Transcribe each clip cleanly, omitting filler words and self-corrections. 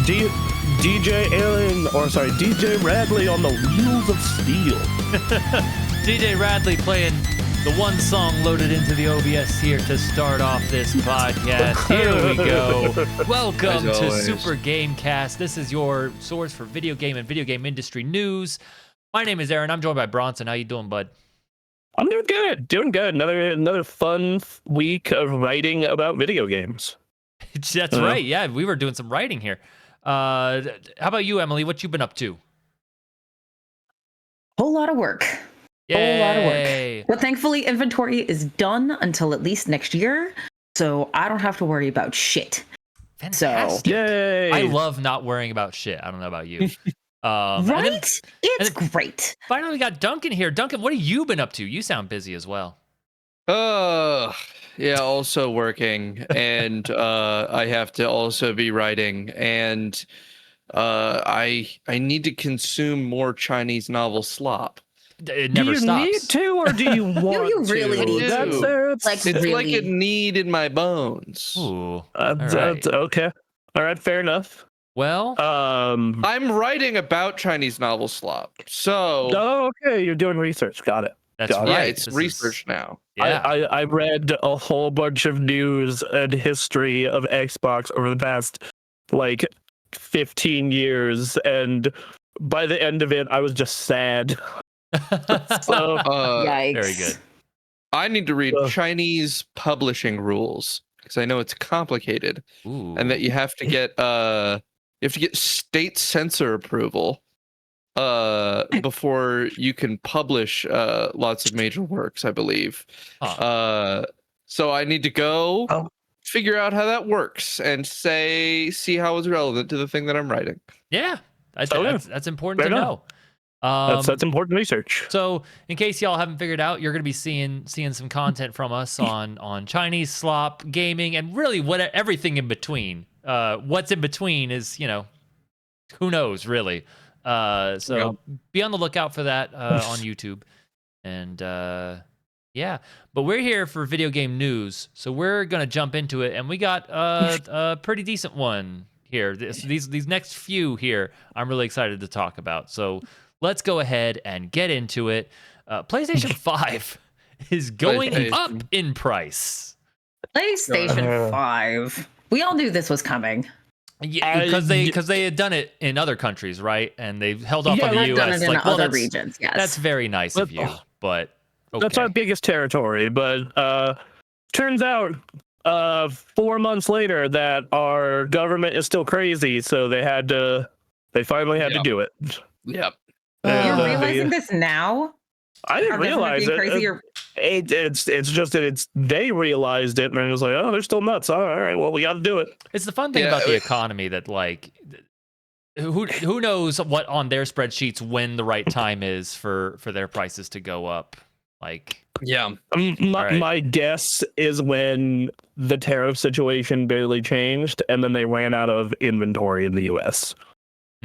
DJ Radley on the Wheels of Steel. DJ Radley playing the one song loaded into the OBS here to start off this podcast. Here we go. Welcome to Super Gamecast. This is your source for video game and video game industry news. My name is Aaron. I'm joined by Bronson. How you doing, bud? I'm doing good. Another fun week of writing about video games. That's right. Yeah, we were doing some writing here. How about you, Emily? What you been up to? Whole lot of work. Yay. Whole lot of work. But thankfully, inventory is done until at least next year, so I don't have to worry about shit. Fantastic. So, yay! I love not worrying about shit. I don't know about you. Right? It's great. Finally, we got Duncan here. Duncan, what have you been up to? You sound busy as well. Yeah, also working, and I have to also be writing, and I need to consume more Chinese novel slop. It never do you stops. need to, or do you want you really to? need to? That's It's really? like a need in my bones. Ooh. that's okay. All right, fair enough. Well, I'm writing about Chinese novel slop, so Oh, okay, you're doing research. Got it. that's got it. yeah, right. it's This research now. Yeah. I read a whole bunch of news and history of Xbox over the past, 15 years, and by the end of it, I was just sad. So, Yikes. Very good. I need to read Ugh. Chinese publishing rules because I know it's complicated, Ooh. and that you have to get state censor approval before you can publish lots of major works, I believe. So I need to go figure out how that works and see how it's relevant to the thing that I'm writing. Yeah, that's important Fair to enough. know. that's important research. So, in case y'all haven't figured out, you're going to be seeing some content from us on Chinese slop, gaming, and really everything in between. What's in between is, who knows, really. So be on the lookout for that on YouTube. And yeah, but we're here for video game news, so we're gonna jump into it, and we got a pretty decent one here. These next few here, I'm really excited to talk about. So let's go ahead and get into it. PlayStation 5 is going up in price. PlayStation 5. We all knew this was coming. Yeah, because they had done it in other countries, right? And they've held off on the They've done US. it in other regions, yes. That's very nice of you, but okay. That's our biggest territory, but turns out 4 months later that our government is still crazy, so they finally had to do it. Yep. You're realizing this now? I didn't realize it. Crazy or... It's just that they realized it, and it was like, oh, they're still nuts. All right, well, we got to do it. It's the fun thing about the economy that, who knows what on their spreadsheets when the right time is for their prices to go up. My guess is when the tariff situation barely changed, and then they ran out of inventory in the U.S.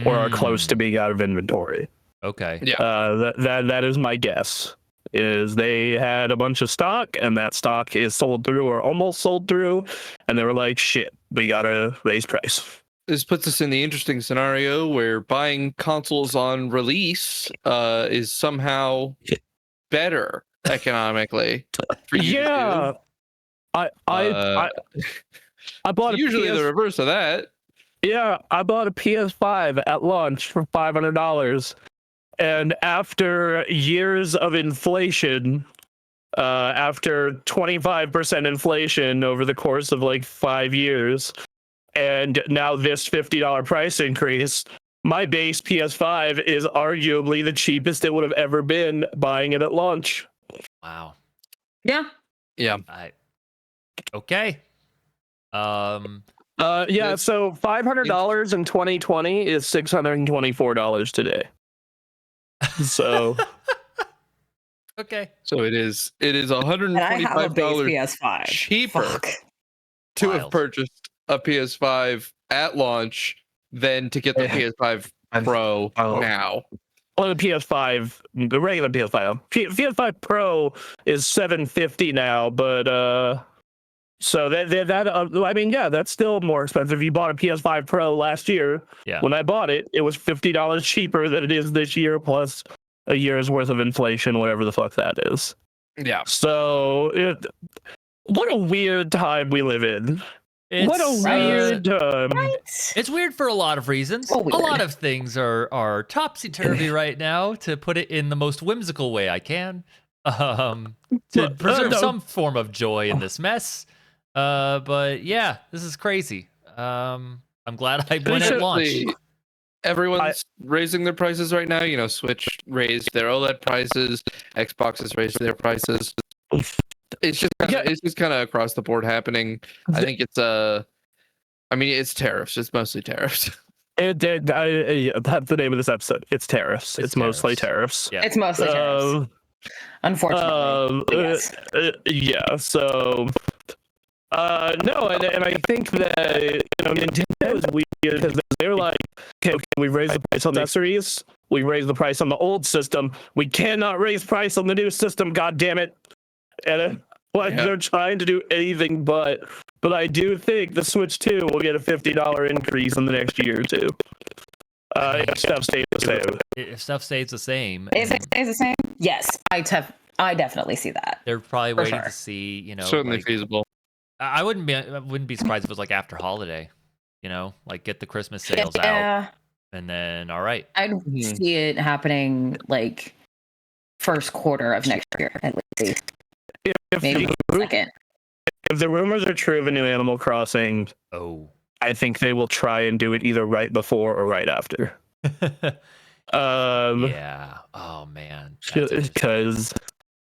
or are close to being out of inventory. Okay. Yeah. That is my guess. Is they had a bunch of stock, and that stock is sold through or almost sold through, and they were like, shit, we gotta raise price. This puts us in the interesting scenario where buying consoles on release is somehow better economically for you. Yeah. I bought usually the reverse of that. Yeah, I bought a PS5 at launch for $500. And after years of inflation, after 25% inflation over the course of 5 years, and now this $50 price increase, my base PS5 is arguably the cheapest it would have ever been buying it at launch. Wow. Yeah. Yeah. Okay. Yeah, so $500 in 2020 is $624 today. So okay. So it is And I have a base $125 PS5. cheaper Fuck. to have purchased a PS5 at launch than to get the PS5 Pro now. Well, the PS5, the regular PS5, PS5 Pro is $750 now, but So I mean, yeah, that's still more expensive. You bought a PS5 Pro last year. Yeah. When I bought it, it was $50 cheaper than it is this year, plus a year's worth of inflation, whatever the fuck that is. Yeah. So, what a weird time we live in. What a weird time. It's weird for a lot of reasons. A lot of things are topsy-turvy right now, to put it in the most whimsical way I can. To preserve some form of joy in this mess. But yeah, this is crazy. I'm glad I went at launch. Everyone's raising their prices right now. You know, Switch raised their OLED prices. Xbox has raised their prices. It's just kind of across the board happening. I think it's it's tariffs. It's mostly tariffs. That's the name of this episode. It's tariffs. It's mostly tariffs. Yeah. It's mostly tariffs. Unfortunately. Yeah. So. No, and I think that Nintendo is weird because they're like, okay, we raise the price on the accessories, we raise the price on the old system, we cannot raise price on the new system. God damn it! And they're trying to do anything but I do think the Switch 2 will get a $50 increase in the next year or two. If stuff stays the same. If stuff stays the same. If it stays the same, yes, I definitely see that. They're probably waiting to see, certainly feasible. I wouldn't be surprised if it was like after holiday, like get the Christmas sales out, and then all right. I'd see it happening like first quarter of next year at least. Maybe second. If the rumors are true of a new Animal Crossing, I think they will try and do it either right before or right after. Yeah. Oh man. Because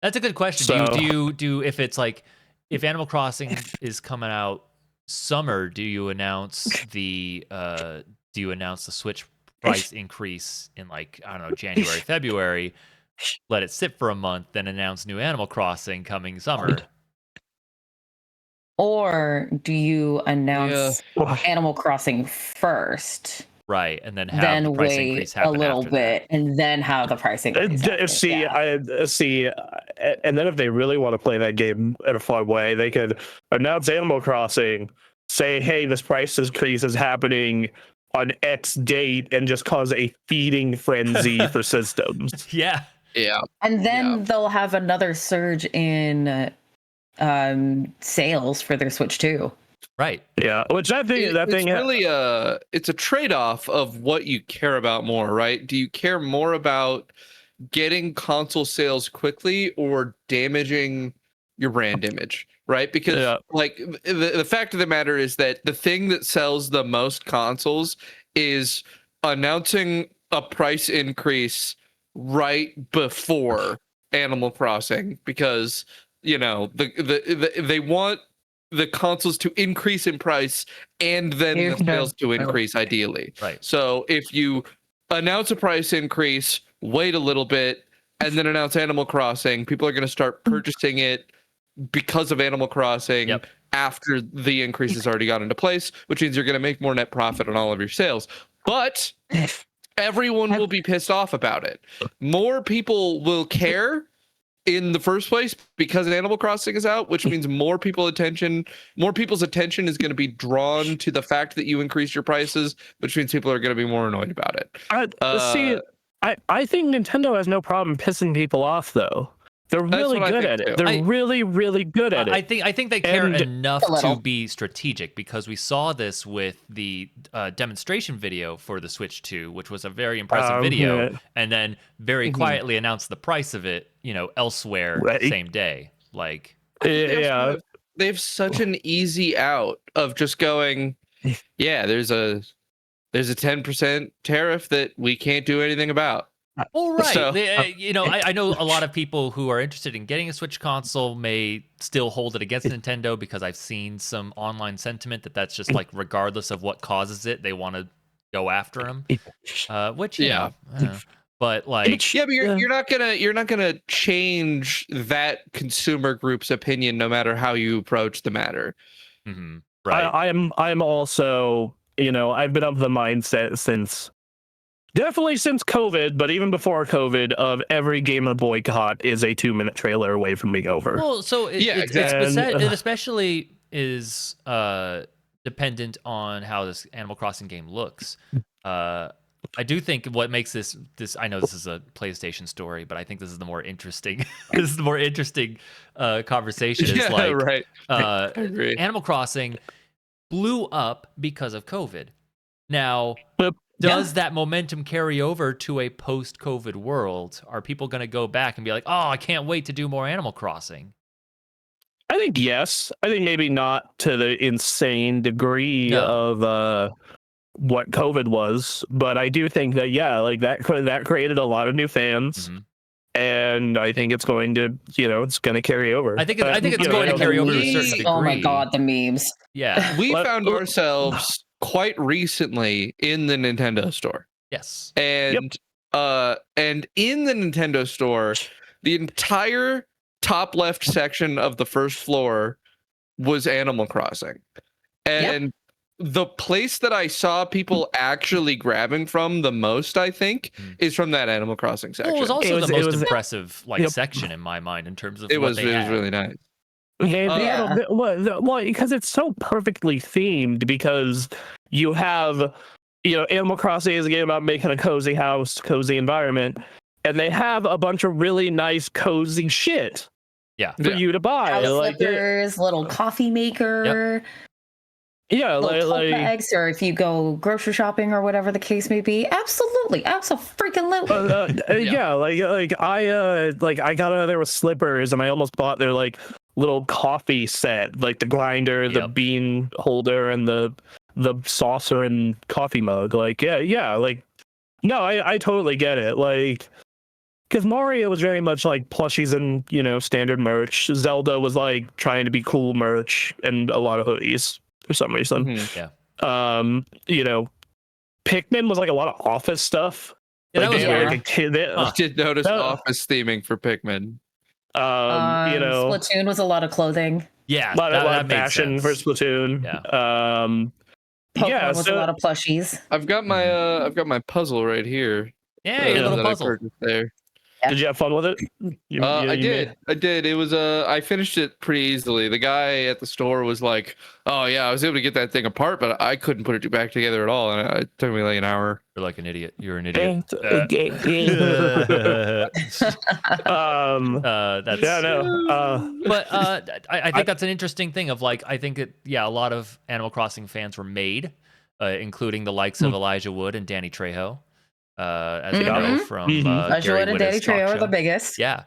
that's a good question. So, do if it's like, if Animal Crossing is coming out summer, do you announce the Switch price increase in like, I don't know, January, February, let it sit for a month, then announce new Animal Crossing coming summer? Or do you announce Animal Crossing first? Right, and then have the price increase happen a little after bit, and then have the price increase. And then if they really want to play that game in a fun way, they could announce Animal Crossing, say, "Hey, this price increase is happening on X date," and just cause a feeding frenzy for systems. Yeah. And then they'll have another surge in sales for their Switch 2. Right. Yeah, which I think it's a trade-off of what you care about more, right? Do you care more about getting console sales quickly or damaging your brand image, right? Because like the fact of the matter is that the thing that sells the most consoles is announcing a price increase right before Animal Crossing, because they want the consoles to increase in price and then the sales to increase, ideally. Right. So if you announce a price increase, wait a little bit, and then announce Animal Crossing, people are going to start purchasing it because of Animal Crossing after the increase has already got into place, which means you're going to make more net profit on all of your sales. But everyone will be pissed off about it. More people will care in the first place because an Animal Crossing is out, which means more people's attention is going to be drawn to the fact that you increase your prices, which means people are going to be more annoyed about it. I think Nintendo has no problem pissing people off, though. They're really good at it. They're really, really good at it. I think they care enough to be strategic, because we saw this with the demonstration video for the Switch 2, which was a very impressive video, and then very quietly announced the price of it, elsewhere same day. Like, they have such an easy out of just going, there's a 10% tariff that we can't do anything about. Well, right. So, I know a lot of people who are interested in getting a Switch console may still hold it against Nintendo, because I've seen some online sentiment that's just like, regardless of what causes it, they want to go after them. Which, but like, but you're not gonna change that consumer group's opinion no matter how you approach the matter. Mm-hmm. Right. I'm also, I've been of the mindset definitely since COVID, but even before COVID, of every gamer boycott is a 2-minute trailer away from being over. Well, so exactly. It especially is dependent on how this Animal Crossing game looks. I do think what makes this I know this is a PlayStation story, but I think this is the more interesting this is the more interesting conversation. Is like right. I agree. Animal Crossing blew up because of COVID. Now, Yep. does that momentum carry over to a post-COVID world? Are people going to go back and be like, "Oh, I can't wait to do more Animal Crossing"? I think yes. I think maybe not to the insane degree of what COVID was, but I do think that like that created a lot of new fans, and I think it's going to it's going to carry over. I think it's going to carry over to a certain degree. Oh my god, the memes! Yeah, we found ourselves quite recently in the Nintendo store. Yes, and in the Nintendo store, the entire top left section of the first floor was Animal Crossing, and the place that I saw people actually grabbing from the most, I think, is from that Animal Crossing section. Well, it was also the most impressive section in my mind in terms of it was really nice. Well, because it's so perfectly themed, because you have Animal Crossing is a game about making a cozy house, cozy environment, and they have a bunch of really nice cozy shit for you to buy, house slippers, little coffee maker. Like eggs, or if you go grocery shopping or whatever the case may be, absolutely. I got there with slippers, and I almost bought their little coffee set, like the grinder, the bean holder, and the saucer and coffee mug. I totally get it. Because Mario was very much like plushies and standard merch. Zelda was trying to be cool merch and a lot of hoodies for some reason. Pikmin was a lot of office stuff. That was weird. I did notice office theming for Pikmin. Splatoon was a lot of clothing. Yeah, a lot of fashion for Splatoon. Pokemon was a lot of plushies. I've got my puzzle right here. Yeah, your little puzzle there. Did you have fun with it? I did. It was I finished it pretty easily. The guy at the store was like, "Oh yeah, I was able to get that thing apart, but I couldn't put it back together at all, and it took me an hour." You're like an idiot. You're an idiot. That's but I think that's an interesting thing of I think that a lot of Animal Crossing fans were made, including the likes of Elijah Wood and Danny Trejo. As you know from Elijah Wood and Danny Trejo are the biggest. Yeah.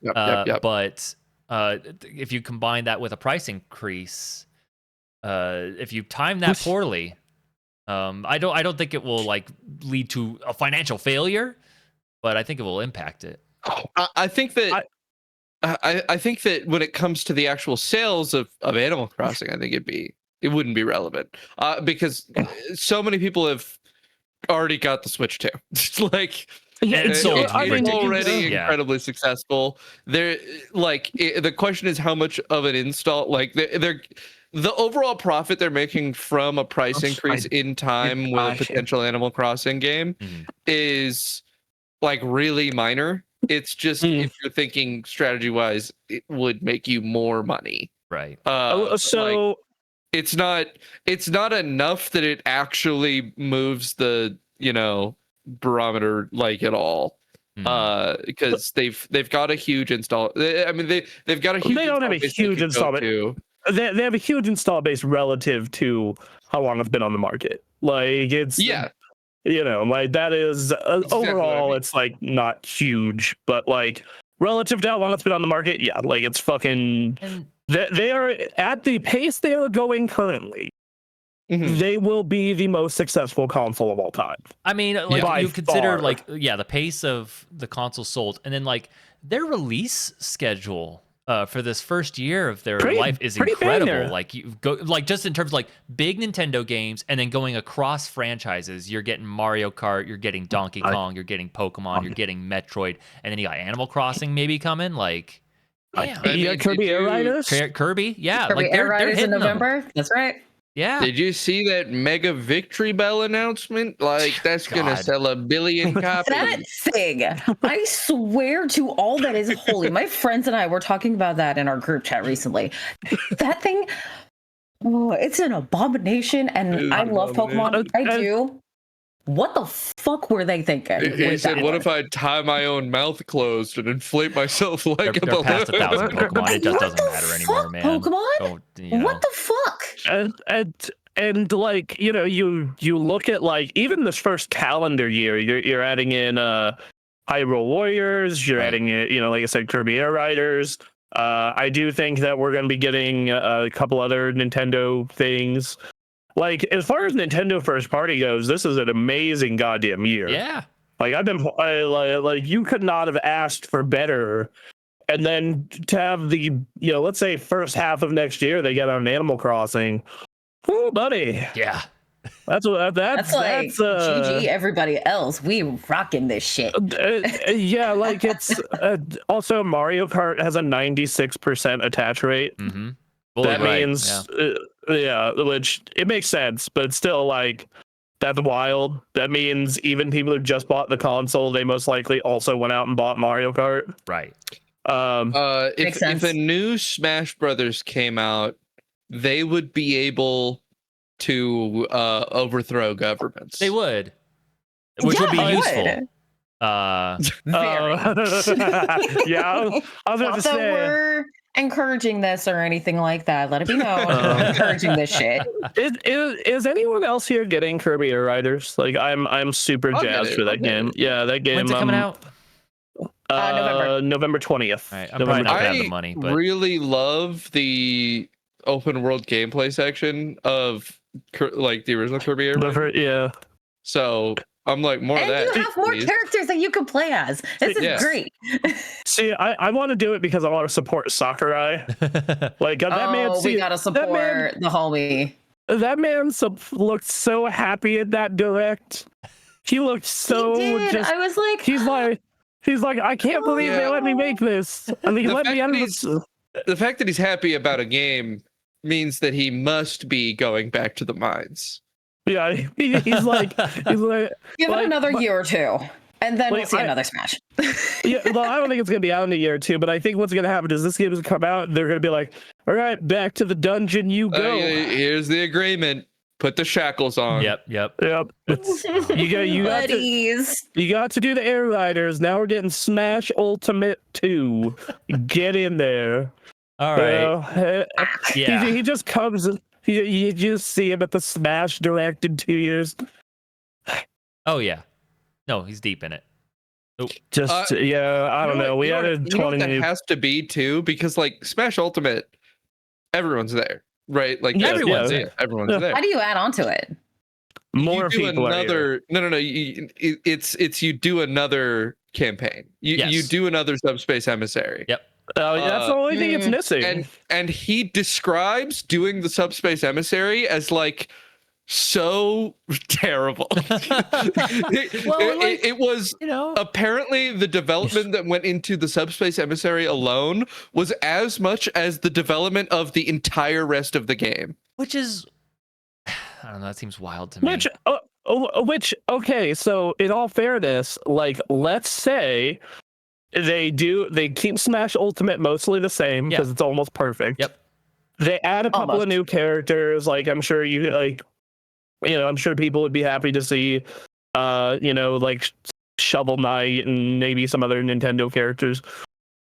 Yep. But if you combine that with a price increase, if you time that poorly, I don't think it will lead to a financial failure, but I think it will impact it. I think that I think that when it comes to the actual sales of Animal Crossing, I think it wouldn't be relevant because so many people have already got the Switch too. It's it's sold already incredibly successful. They're the question is how much of an install they're the overall profit they're making from a price increase in time with a potential Animal Crossing game is really minor. It's just if you're thinking strategy wise, it would make you more money. Right. It's not enough that it actually moves the barometer at all, because they've got a huge install. I mean they've got a huge. They don't have a huge install base. They have a huge install base relative to how long it's been on the market. It's that is overall it's not huge, but relative to how long it's been on the market, it's fucking. They are at the pace they are going currently. They will be the most successful console of all time. I mean, you consider the pace of the console sold, and then their release schedule for this first year of their life is incredible. Banger. You go just in terms of big Nintendo games, and then going across franchises. You're getting Mario Kart, you're getting Donkey Kong, you're getting Pokemon, you're getting Metroid, and then you got Animal Crossing maybe coming. Kirby Air Riders. Kirby, Kirby Air Riders in November. That's right. Yeah. Did you see that mega Victory Bell announcement? That's gonna sell 1 billion copies. That thing, I swear to all that is holy. My friends and I were talking about that in our group chat recently. That thing, Oh, it's an abomination, and I love Pokemon. I do. What the fuck were they thinking? He said, "What if I tie my own mouth closed and inflate myself like a they're balloon?" past 1,000 Pokemon. It just What doesn't the matter fuck, anymore, man. Pokemon? What the fuck? And like, you know, you look at like even this first calendar year, you're adding in Hyrule Warriors, you're adding in, you know, like I said, Kirby Air Riders. I do think that we're going to be getting a couple other Nintendo things. Like, as far as Nintendo first party goes, this is an amazing goddamn year. Yeah. Like, like you could not have asked for better. And then to have the, you know, let's say first half of next year they get on Animal Crossing. Oh, buddy. Yeah. That's like GG everybody else. We rocking this shit. Yeah, like it's also Mario Kart has a 96% attach rate. Mm-hmm. That means, yeah, which it makes sense, but still, like, that's wild. That means even people who just bought the console, they most likely also went out and bought Mario Kart. Right. If a new Smash Brothers came out, they would be able to overthrow governments. They would, which would be useful. Yeah, I was about to say. We're encouraging this or anything like that. Let it be known. We're encouraging this shit. Is anyone else here getting Kirby Air Riders? Like, I'm super jazzed for that game. Yeah, that game. When's it coming out? November 20th. All right, I'm probably not gonna have the money, but really love the open world gameplay section of like the original Kirby Air Riders. Yeah. So I'm like, more of that. And you have more characters that you can play as. This is great. See, I want to do it because I want to support Sakurai. Like, that man. We gotta support the homie. That man looked so happy in that direct. He looked so. He did. Just, I was like, he's like, I can't believe they let me make this. And he let me end this. The fact that he's happy about a game means that he must be going back to the mines. Yeah, he's like, give it another year or two, and then we'll see another Smash. Yeah, well, I don't think it's gonna be out in a year or two, but I think what's gonna happen is this game is gonna come out, and they're gonna be like, all right, back to the dungeon you go. Here's the agreement. Put the shackles on. Yep. You got to do the Air Riders. Now we're getting Smash Ultimate 2. Get in there. All right. Yeah. He just comes. You just see him at the Smash Direct in 2 years. Oh yeah. No, he's deep in it. I don't know. We added 20. That has to be too, because like Smash Ultimate, everyone's there, right? Like everyone's there. Everyone's there. How do you add on to it? More people. No. It's you do another campaign. You do another Subspace Emissary. Yep. That's the only thing it's missing. And he describes doing the Subspace Emissary as like so terrible. It was, apparently the development that went into the Subspace Emissary alone was as much as the development of the entire rest of the game. Which is, I don't know, that seems wild to me. Okay, so in all fairness, like, let's say they keep Smash Ultimate mostly the same because it's almost perfect. Yep. They add a couple of new characters. Like, I'm sure I'm sure people would be happy to see, like Shovel Knight and maybe some other Nintendo characters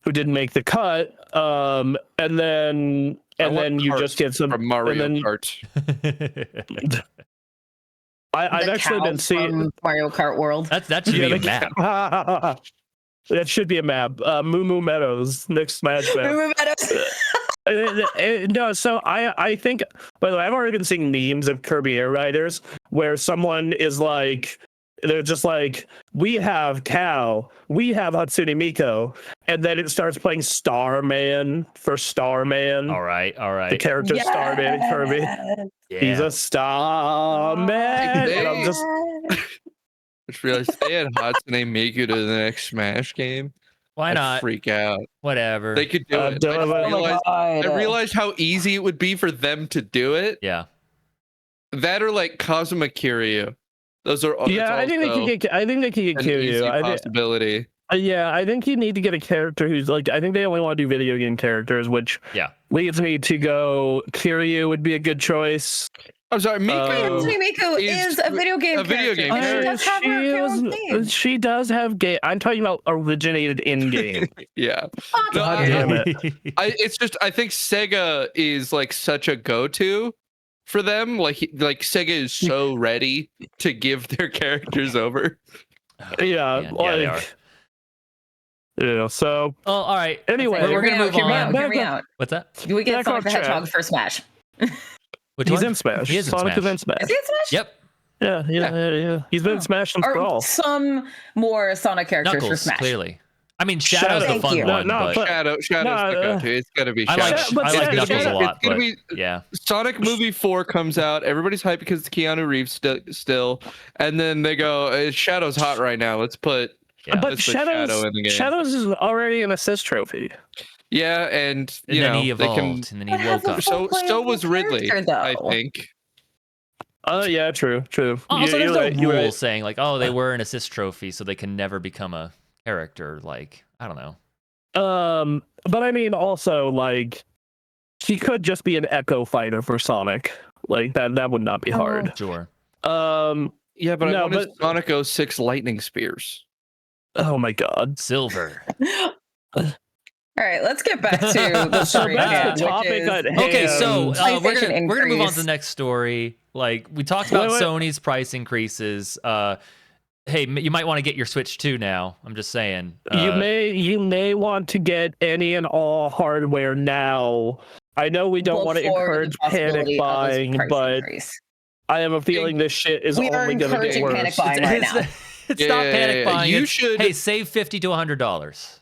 who didn't make the cut. And then you just get some from Mario Kart. I've actually been seeing Mario Kart World. That should be a map. That should be a map. Moo Moo Meadows, next Smash map. Moo Moo Meadows. No, so I think, by the way, I've already been seeing memes of Kirby Air Riders where someone is like, they're just like, we have Cow, we have Hatsune Miku, and then it starts playing Starman for Starman. All right. The character Starman in Kirby. Yeah. He's a Starman. And I'm just realized they had Hatsune Miku to the next Smash game. Why not? Freak out. Whatever. They could do it. I realized how easy it would be for them to do it. Yeah. That or like Kazuma Kiryu. Those are I think they could get Kiryu. Possibility. Yeah, I think you need to get a character who's like. I think they only want to do video game characters, which leads me to go. Kiryu would be a good choice. I'm sorry, Miku. Miku is a video game character. She does have game. I'm talking about originated in game. Yeah. God damn it. It's just I think Sega is like such a go-to for them. Like Sega is so ready to give their characters over. Yeah, Man. like, They are. So. Oh, all right. Anyway, we're gonna move on. Hear me out. What's that? Do we get Sonic the Hedgehog for Smash? He's in Smash. He is in Sonic Smash. is in Smash. Is he in Smash? Yep. Yeah. He's been in Smash since Or Brawl. some more Sonic characters for Knuckles, Smash. clearly. I mean, Shadow's the Thank fun you. one, No, but Shadow's the go-to. It's gotta be Shadow. I like Knuckles a lot, but yeah. Sonic Movie 4 comes out. Everybody's hyped because it's Keanu Reeves still, and then they go, "Shadow's hot right now. Let's put But Shadow in the game." Shadows is already an assist trophy. Yeah, and you then know he they evolved, can. and then he woke up. So was Ridley, I think. Yeah, true. Also, You're there's no you're rule saying like, oh, they were an assist trophy, so they can never become a character. Like, I don't know. But I mean, also like, she could just be an Echo fighter for Sonic. Like that would not be hard. Sure. Yeah, but I wanted Sonic 06 lightning spears. Oh my God, Silver. All right, let's get back to the story. That's the topic at hand. Okay, so we're gonna move on to increase. the next story. Like we talked about Wait. Sony's price increases. Hey, you might want to get your Switch 2 now. I'm just saying. You may want to get any and all hardware now. I know we don't want to encourage panic buying, but I have a feeling this shit is only going to get worse. Panic buying right now. It's not panic buying. You should. Hey, save $50 to $100.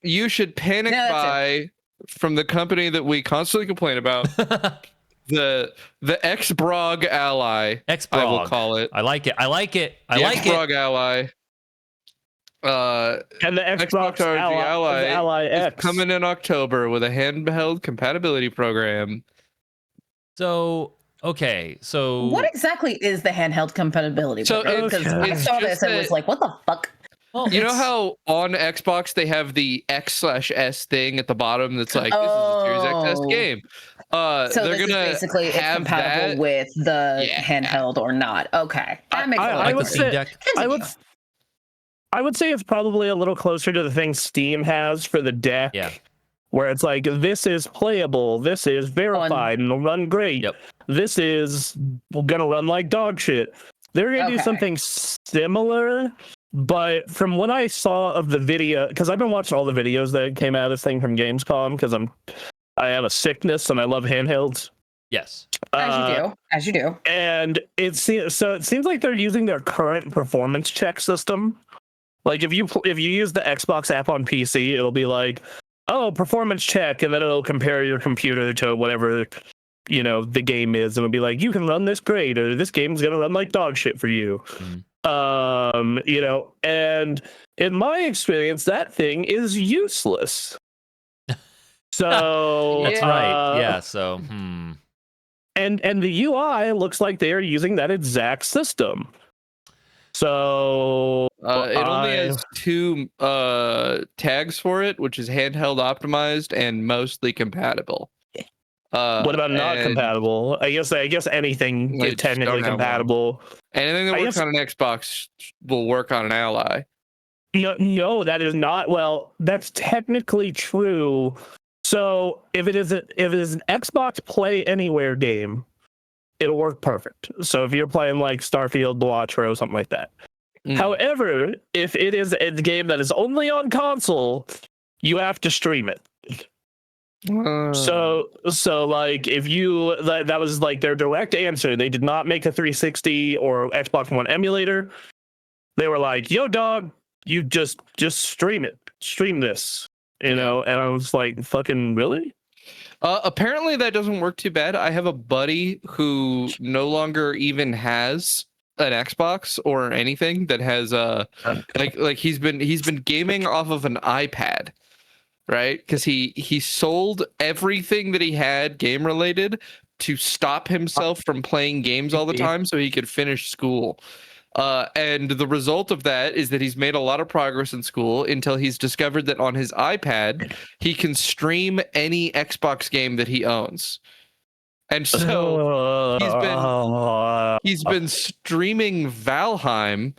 You should panic buy from the company that we constantly complain about. The X-Brog Ally, I will call it. I like it. X-Brog Ally. And the Xbox Ally X is coming in October with a handheld compatibility program. So what exactly is the handheld compatibility program? Because I saw this and was like, what the fuck? Well, you know how on Xbox they have the X/S thing at the bottom that's like, this is a Series XS game. So they're this gonna is basically it's have compatible that. with the handheld or not. Okay, that makes sense. I would say it's probably a little closer to the thing Steam has for the deck. Yeah. Where it's like, this is playable, this is verified, and it'll run great. Yep. This is gonna run like dog shit. They're gonna do something similar, but from what I saw of the video, because I've been watching all the videos that came out of this thing from Gamescom, because I have a sickness and I love handhelds. Yes. As you do. And it seems like they're using their current performance check system. Like if you use the Xbox app on PC, it'll be like, oh, performance check, and then it'll compare your computer to whatever the game is, and it'll be like, you can run this great, or this game's gonna run like dog shit for you. Mm-hmm. And in my experience, that thing is useless. So that's right. Yeah. So. And the UI looks like they are using that exact system. So it only has 2 tags for it, which is handheld optimized and mostly compatible. What about not compatible? I guess anything is technically compatible. Anything that works on an Xbox will work on an Ally. No, that is not. Well, that's technically true. So if it is an Xbox Play Anywhere game, it'll work perfect. So if you're playing like Starfield, Watcher, or something like that. However, if it is a game that is only on console, you have to stream it. So like if you that was like their direct answer. They did not make a 360 or Xbox One emulator. They were like, "Yo, dog, you just stream it. Stream this." And I was like, "Fucking really?" Apparently that doesn't work too bad. I have a buddy who no longer even has an Xbox or anything that has like he's been gaming off of an iPad, right? Because he sold everything that he had game related to stop himself from playing games all the time so he could finish school. And the result of that is that he's made a lot of progress in school until he's discovered that on his iPad, he can stream any Xbox game that he owns. And so he's been streaming Valheim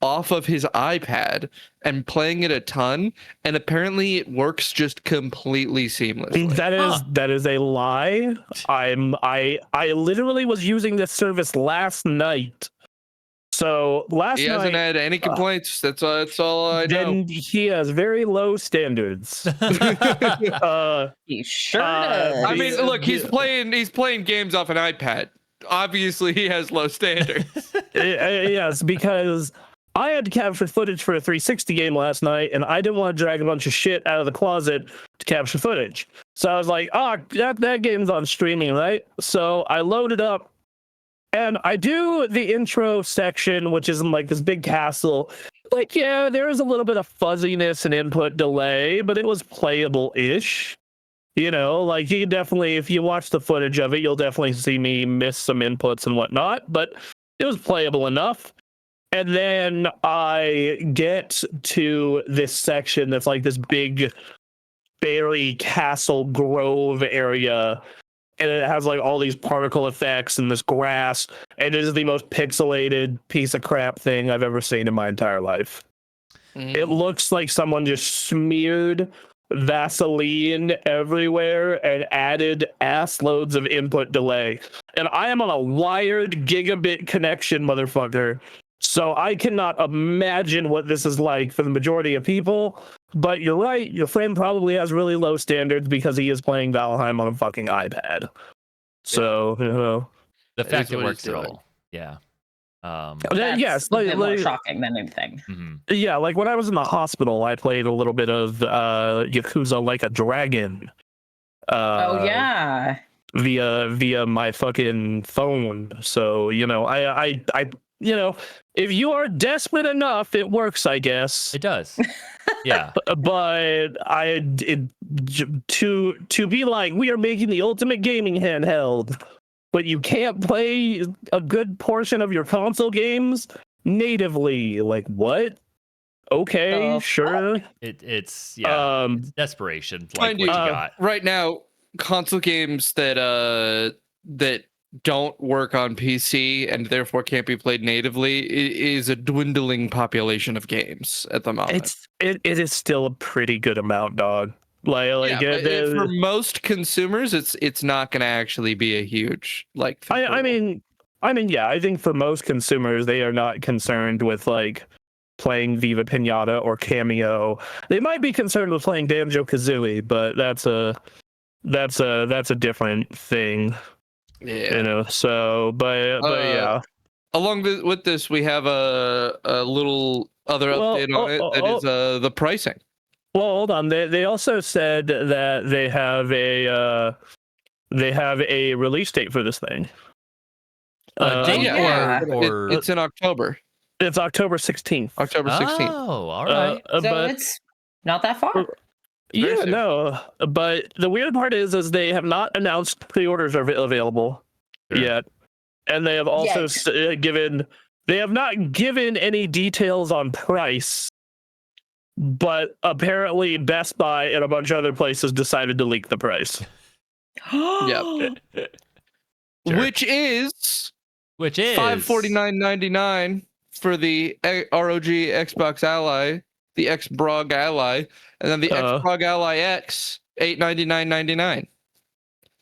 off of his iPad and playing it a ton, and apparently it works just completely seamlessly. That is a lie. I literally was using this service last night. So he hasn't had any complaints. That's all I know. Then he has very low standards. He sure does. I mean, look, he's playing games off an iPad. Obviously, he has low standards. Yes, because I had to capture footage for a 360 game last night, and I didn't want to drag a bunch of shit out of the closet to capture footage. So I was like, that game's on streaming, right? So I loaded up. And I do the intro section, which is in like this big castle. Like, yeah, there is a little bit of fuzziness and input delay, but it was playable-ish. You know, like you can definitely, if you watch the footage of it, you'll definitely see me miss some inputs and whatnot, but it was playable enough. And then I get to this section that's like this big, fairy castle grove area. And it has like all these particle effects and this grass, and it is the most pixelated piece of crap thing I've ever seen in my entire life. It looks like someone just smeared Vaseline everywhere and added ass loads of input delay. And I am on a wired gigabit connection, motherfucker. So I cannot imagine what this is like for the majority of people. But you're right, your friend probably has really low standards because he is playing Valheim on a fucking iPad. So, you know. The fact it works at all. Yeah. Yes, a bit more shocking than anything. Mm-hmm. Yeah, like when I was in the hospital, I played a little bit of Yakuza Like a Dragon. Yeah. Via my fucking phone. So, you know, I you know, if you are desperate enough, it works, I guess. It does. Yeah. But to be like, we are making the ultimate gaming handheld, but you can't play a good portion of your console games natively. Like, what? Okay, sure. It's it's desperation. Like what you got right now. Console games that don't work on PC and therefore can't be played natively is a dwindling population of games at the moment. It is still a pretty good amount, dog. For most consumers, it's not going to actually be a huge like. I mean, yeah. I think for most consumers, they are not concerned with like playing Viva Pinata or Cameo. They might be concerned with playing Banjo-Kazooie, but that's a different thing. Yeah, you know. So, but yeah. Along with this, we have a little other update on it. That is the pricing. Well, hold on. They also said that they have a release date for this thing. It's in October. It's October 16th. October 16th. Oh, all right. So it's not that far. Yeah, no. But the weird part is they have not announced pre-orders are available yet, and they have also they have not given any details on price. But apparently, Best Buy and a bunch of other places decided to leak the price. Yep. Sure. Which is $549.99 for the ROG Xbox Ally, the Xbrog Ally, and then the Xbrog Ally X, $899.99.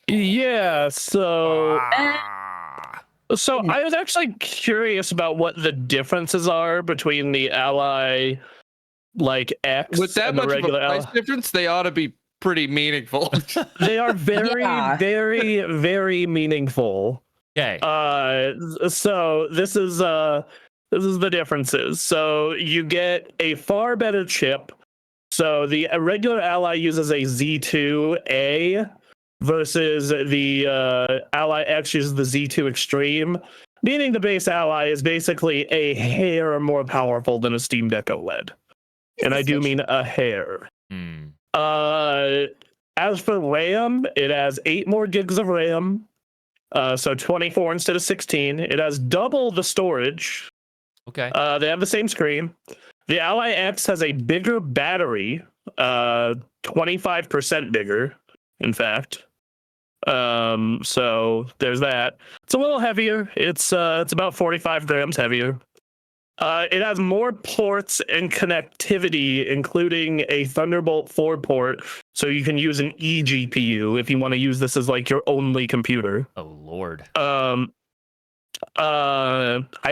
Yeah, so I was actually curious about what the differences are between the Ally like X with that and much the regular of a price difference. They ought to be pretty meaningful. They are very, very, very meaningful. Okay. So this is the differences. So you get a far better chip. So the regular Ally uses a Z2A versus the Ally X uses the Z2 Extreme, meaning the base Ally is basically a hair more powerful than a Steam Deck OLED. And I do mean a hair. As for RAM, it has 8 more gigs of RAM. So 24 instead of 16. It has double the storage. Okay. They have the same screen. The Ally X has a bigger battery, 25% bigger, in fact. So there's that. It's a little heavier. It's about 45 grams heavier. It has more ports and connectivity, including a Thunderbolt 4 port, so you can use an eGPU if you want to use this as like your only computer. Oh Lord. I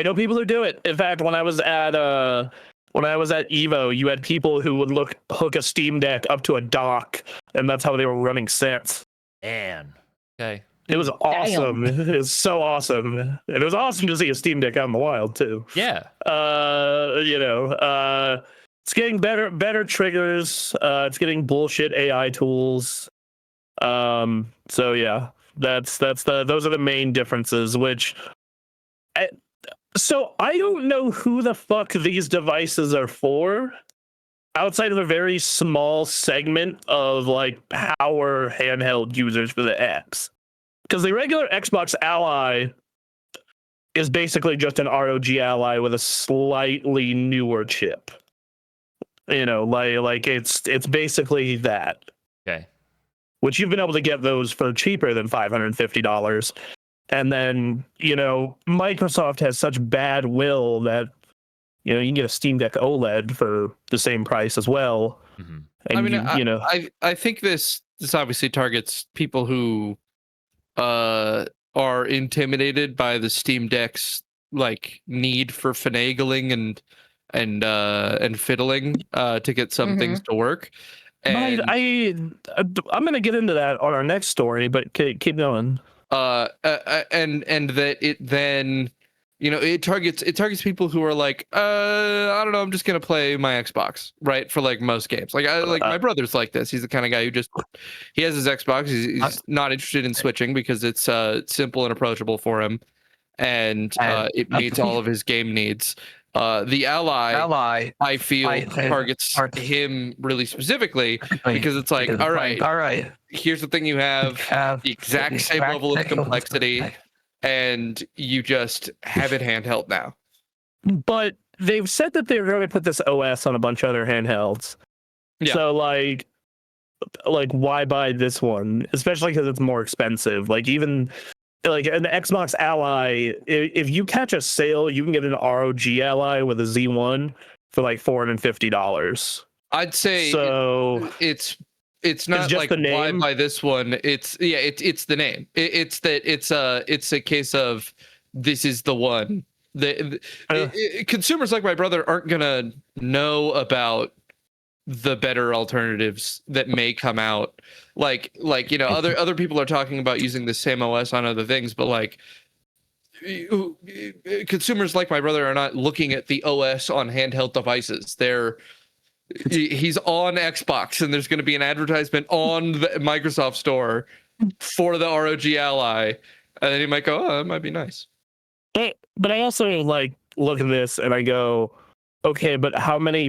know people who do it. In fact, when I was at Evo, you had people who would hook a Steam Deck up to a dock, and that's how they were running sets. Man. Okay. It was awesome. It was so awesome. And it was awesome to see a Steam Deck out in the wild too. Yeah. It's getting better triggers. It's getting bullshit AI tools. So yeah, those are the main differences, so I don't know who the fuck these devices are for outside of a very small segment of like power handheld users for the X. Because the regular Xbox Ally is basically just an ROG Ally with a slightly newer chip. Like it's basically that. Okay. Which you've been able to get those for cheaper than $550. And then, Microsoft has such bad will that, you can get a Steam Deck OLED for the same price as well. Mm-hmm. And I think this obviously targets people who are intimidated by the Steam Deck's like need for finagling and fiddling to get some things to work. And I'm gonna get into that on our next story, but keep going. And that it then it targets people who are like I don't know, I'm just gonna play my Xbox, right, for like most games. Like my brother's like this. He's the kind of guy who he has his Xbox. He's not interested in switching because it's simple and approachable for him, and it meets all of his game needs. The Ally, I feel, targets him really specifically because it's like, all right, here's the thing: you have the exact same level of complexity, and you just have it handheld now. But they've said that they're going to put this OS on a bunch of other handhelds. Yeah. So like why buy this one? Especially because it's more expensive. Like even like an Xbox Ally, if you catch a sale, you can get an ROG Ally with a Z1 for like $450. I'd say so. It's not like why buy this one. It's the name. It's a case of this is the one. Consumers like my brother aren't gonna know about the better alternatives that may come out. Like other people are talking about using the same OS on other things, but like consumers like my brother are not looking at the OS on handheld devices. He's on Xbox, and there's going to be an advertisement on the Microsoft Store for the ROG Ally, and then he might go, "Oh, that might be nice." But I also like look at this and I go, "Okay, but how many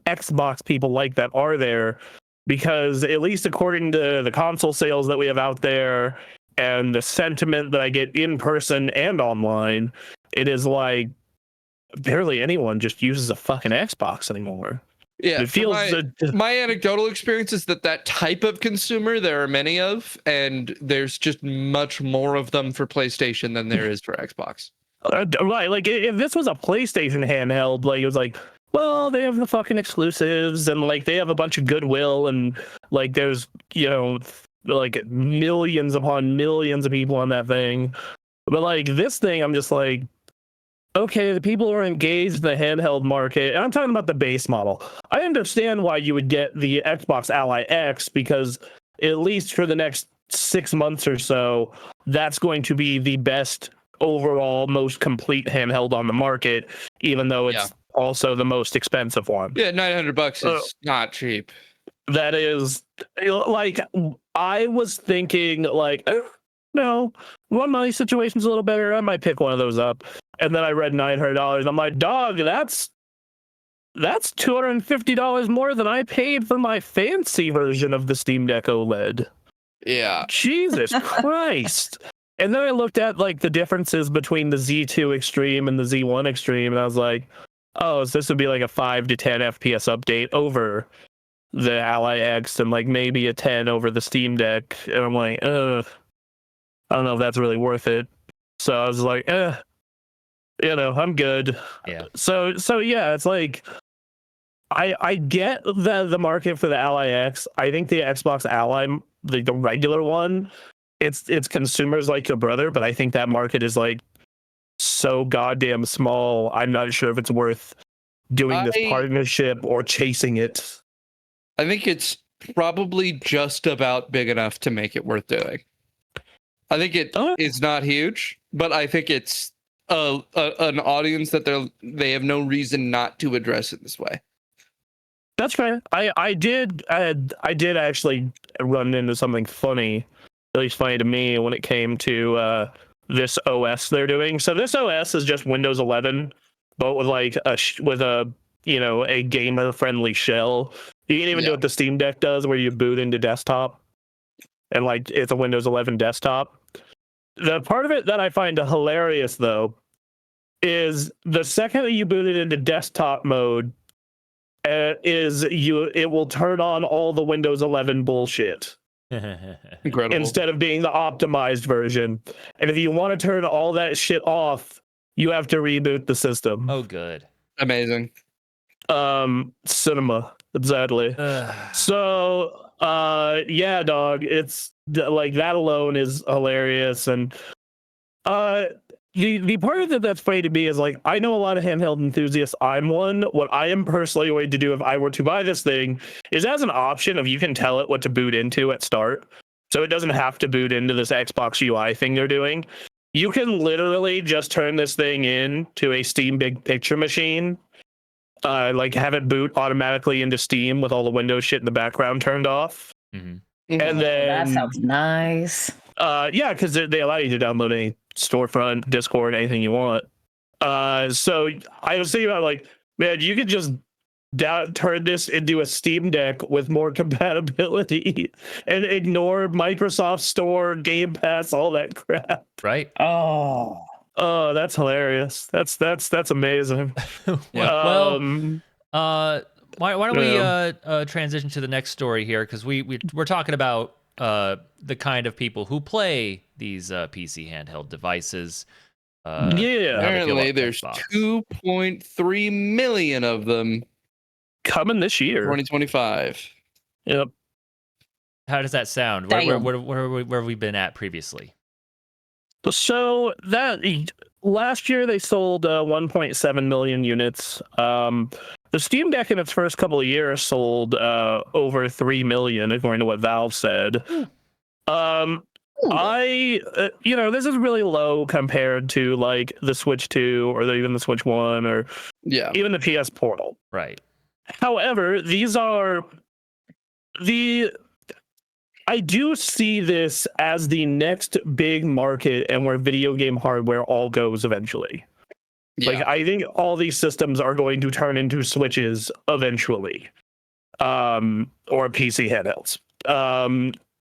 Xbox people like that are there?" Because at least according to the console sales that we have out there and the sentiment that I get in person and online, it is like barely anyone just uses a fucking Xbox anymore. Yeah, it feels my anecdotal experience is that type of consumer there are many of, and there's just much more of them for PlayStation than there is for Xbox. Right, like if this was a PlayStation handheld, like it was like, well, they have the fucking exclusives and like they have a bunch of goodwill and like there's like millions upon millions of people on that thing. But like this thing, I'm just like, okay, the people who are engaged in the handheld market, and I'm talking about the base model. I understand why you would get the Xbox Ally X because at least for the next 6 months or so, that's going to be the best overall, most complete handheld on the market, even though it's also the most expensive one. Yeah, $900 is not cheap. That is, like, I was thinking, like, no, one money situation's a little better. I might pick one of those up. And then I read $900. I'm like, dog, that's $250 more than I paid for my fancy version of the Steam Deck OLED. Yeah. Jesus Christ. And then I looked at like the differences between the Z2 Extreme and the Z1 Extreme, and I was like, oh, so this would be like a 5 to 10 FPS update over the Ally X and like maybe a 10 over the Steam Deck. And I'm like, ugh, I don't know if that's really worth it. So I was like, I'm good. Yeah. So yeah, it's like I get the market for the Ally X. I think the Xbox Ally, the regular one, it's consumers like your brother, but I think that market is like so goddamn small. I'm not sure if it's worth doing this partnership or chasing it. I think it's probably just about big enough to make it worth doing. I think it is not huge, but I think it's an audience that they have no reason not to address it this way. That's fair. I did actually run into something funny, at least funny to me, when it came to this OS they're doing. So this OS is just Windows 11, but with like a gamer friendly shell. You can even do what the Steam Deck does, where you boot into desktop, and like it's a Windows 11 desktop. The part of it that I find hilarious though is the second that you boot it into desktop mode, it will turn on all the Windows 11 bullshit. Incredible. Instead of being the optimized version. And if you want to turn all that shit off, you have to reboot the system. Oh, good. Amazing. Cinema, exactly. So, yeah, dog, it's like that alone is hilarious. And the part of it that's funny to me is like, I know a lot of handheld enthusiasts. I'm one. What I am personally going to do if I were to buy this thing is, as an option, if you can tell it what to boot into at start, so it doesn't have to boot into this Xbox UI thing they're doing. You can literally just turn this thing in to a Steam Big Picture machine, like have it boot automatically into Steam with all the Windows shit in the background turned off. Mm-hmm. And then that sounds nice. Yeah, because they allow you to download any storefront, Discord, anything you want. So I was thinking about like, man, you could just turn this into a Steam Deck with more compatibility and ignore Microsoft Store, Game Pass, all that crap. Right. Oh, that's hilarious. That's amazing. Well, why don't we transition to the next story here, because we're talking about the kind of people who play these PC handheld devices. Apparently there's 2.3 million of them coming this year, 2025. Yep. How does that sound? Where have we been at previously? So that last year they sold 1.7 million units. The Steam Deck in its first couple of years sold over 3 million, according to what Valve said. This is really low compared to like the Switch 2 or even the Switch 1 or even the PS Portal. Right. However, I do see this as the next big market and where video game hardware all goes eventually. Yeah. Like, I think all these systems are going to turn into Switches eventually, or PC handhelds.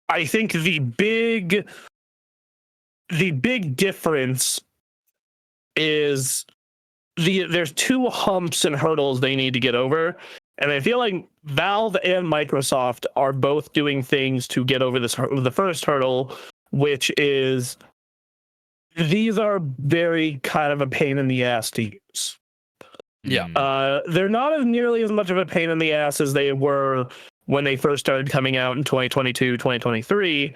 I think the big difference is there's two humps and hurdles they need to get over. And I feel like Valve and Microsoft are both doing things to get over the first hurdle, which is these are very kind of a pain in the ass to use. Yeah. They're not nearly as much of a pain in the ass as they were when they first started coming out in 2022, 2023.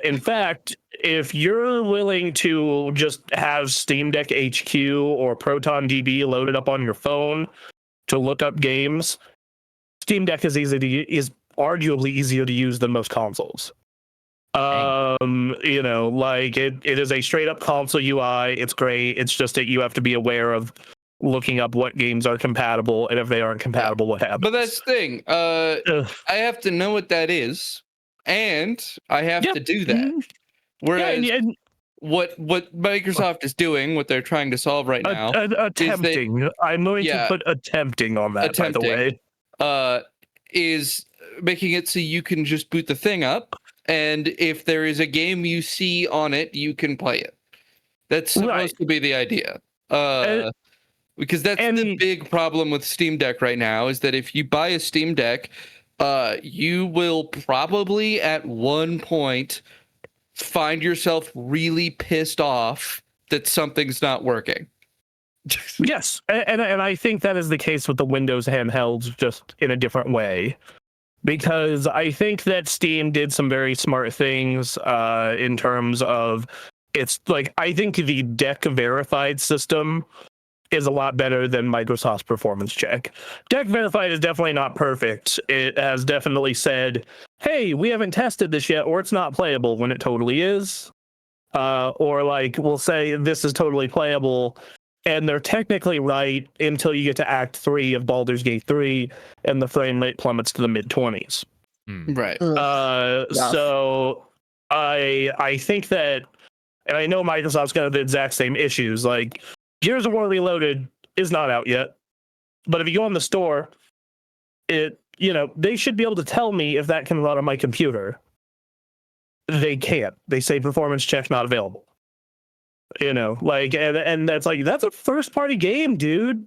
In fact, if you're willing to just have Steam Deck HQ or Proton DB loaded up on your phone to look up games, Steam Deck is arguably easier to use than most consoles. Like it is a straight up console UI. It's great. It's just that you have to be aware of looking up what games are compatible, and if they aren't compatible, what happens. But that's the thing. I have to know what that is, and I have to do that. Whereas what Microsoft is doing, what they're trying to solve right now, attempting. I'm going to put attempting on that. By the way, is making it so you can just boot the thing up, and if there is a game you see on it, you can play it. That's supposed to be the idea. Because that's the big problem with Steam Deck right now, is that if you buy a Steam Deck, you will probably at one point find yourself really pissed off that something's not working. Yes, and I think that is the case with the Windows handhelds, just in a different way. Because I think that Steam did some very smart things in terms of it's like, I think the Deck Verified system is a lot better than Microsoft's Performance Check. Deck Verified is definitely not perfect. It has definitely said, hey, we haven't tested this yet, or it's not playable when it totally is. Or like, we'll say this is totally playable, and they're technically right until you get to Act 3 of Baldur's Gate 3, and the frame rate plummets to the mid-20s. Right. So I think that, and I know Microsoft's got the exact same issues, like, Gears of War Reloaded is not out yet, but if you go on the store, they should be able to tell me if that can run on my computer. They can't. They say performance check not available. And that's like, that's a first party game, dude,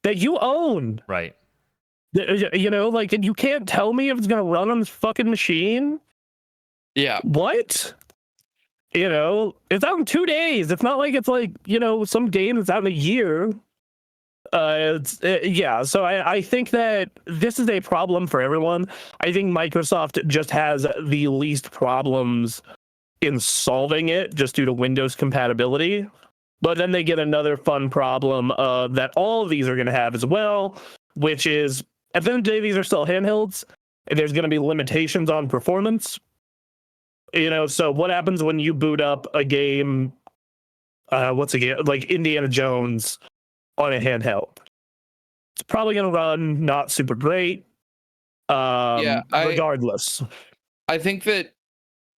that you own. Right. And you can't tell me if it's gonna run on this fucking machine. Yeah. What? It's out in 2 days. It's not like it's like, some game that's out in a year. So I think that this is a problem for everyone. I think Microsoft just has the least problems in solving it just due to Windows compatibility. But then they get another fun problem that all of these are going to have as well, which is, at the end of the day, these are still handhelds, and there's going to be limitations on performance. So what happens when you boot up a game, like Indiana Jones on a handheld? It's probably going to run not super great, regardless. I think that,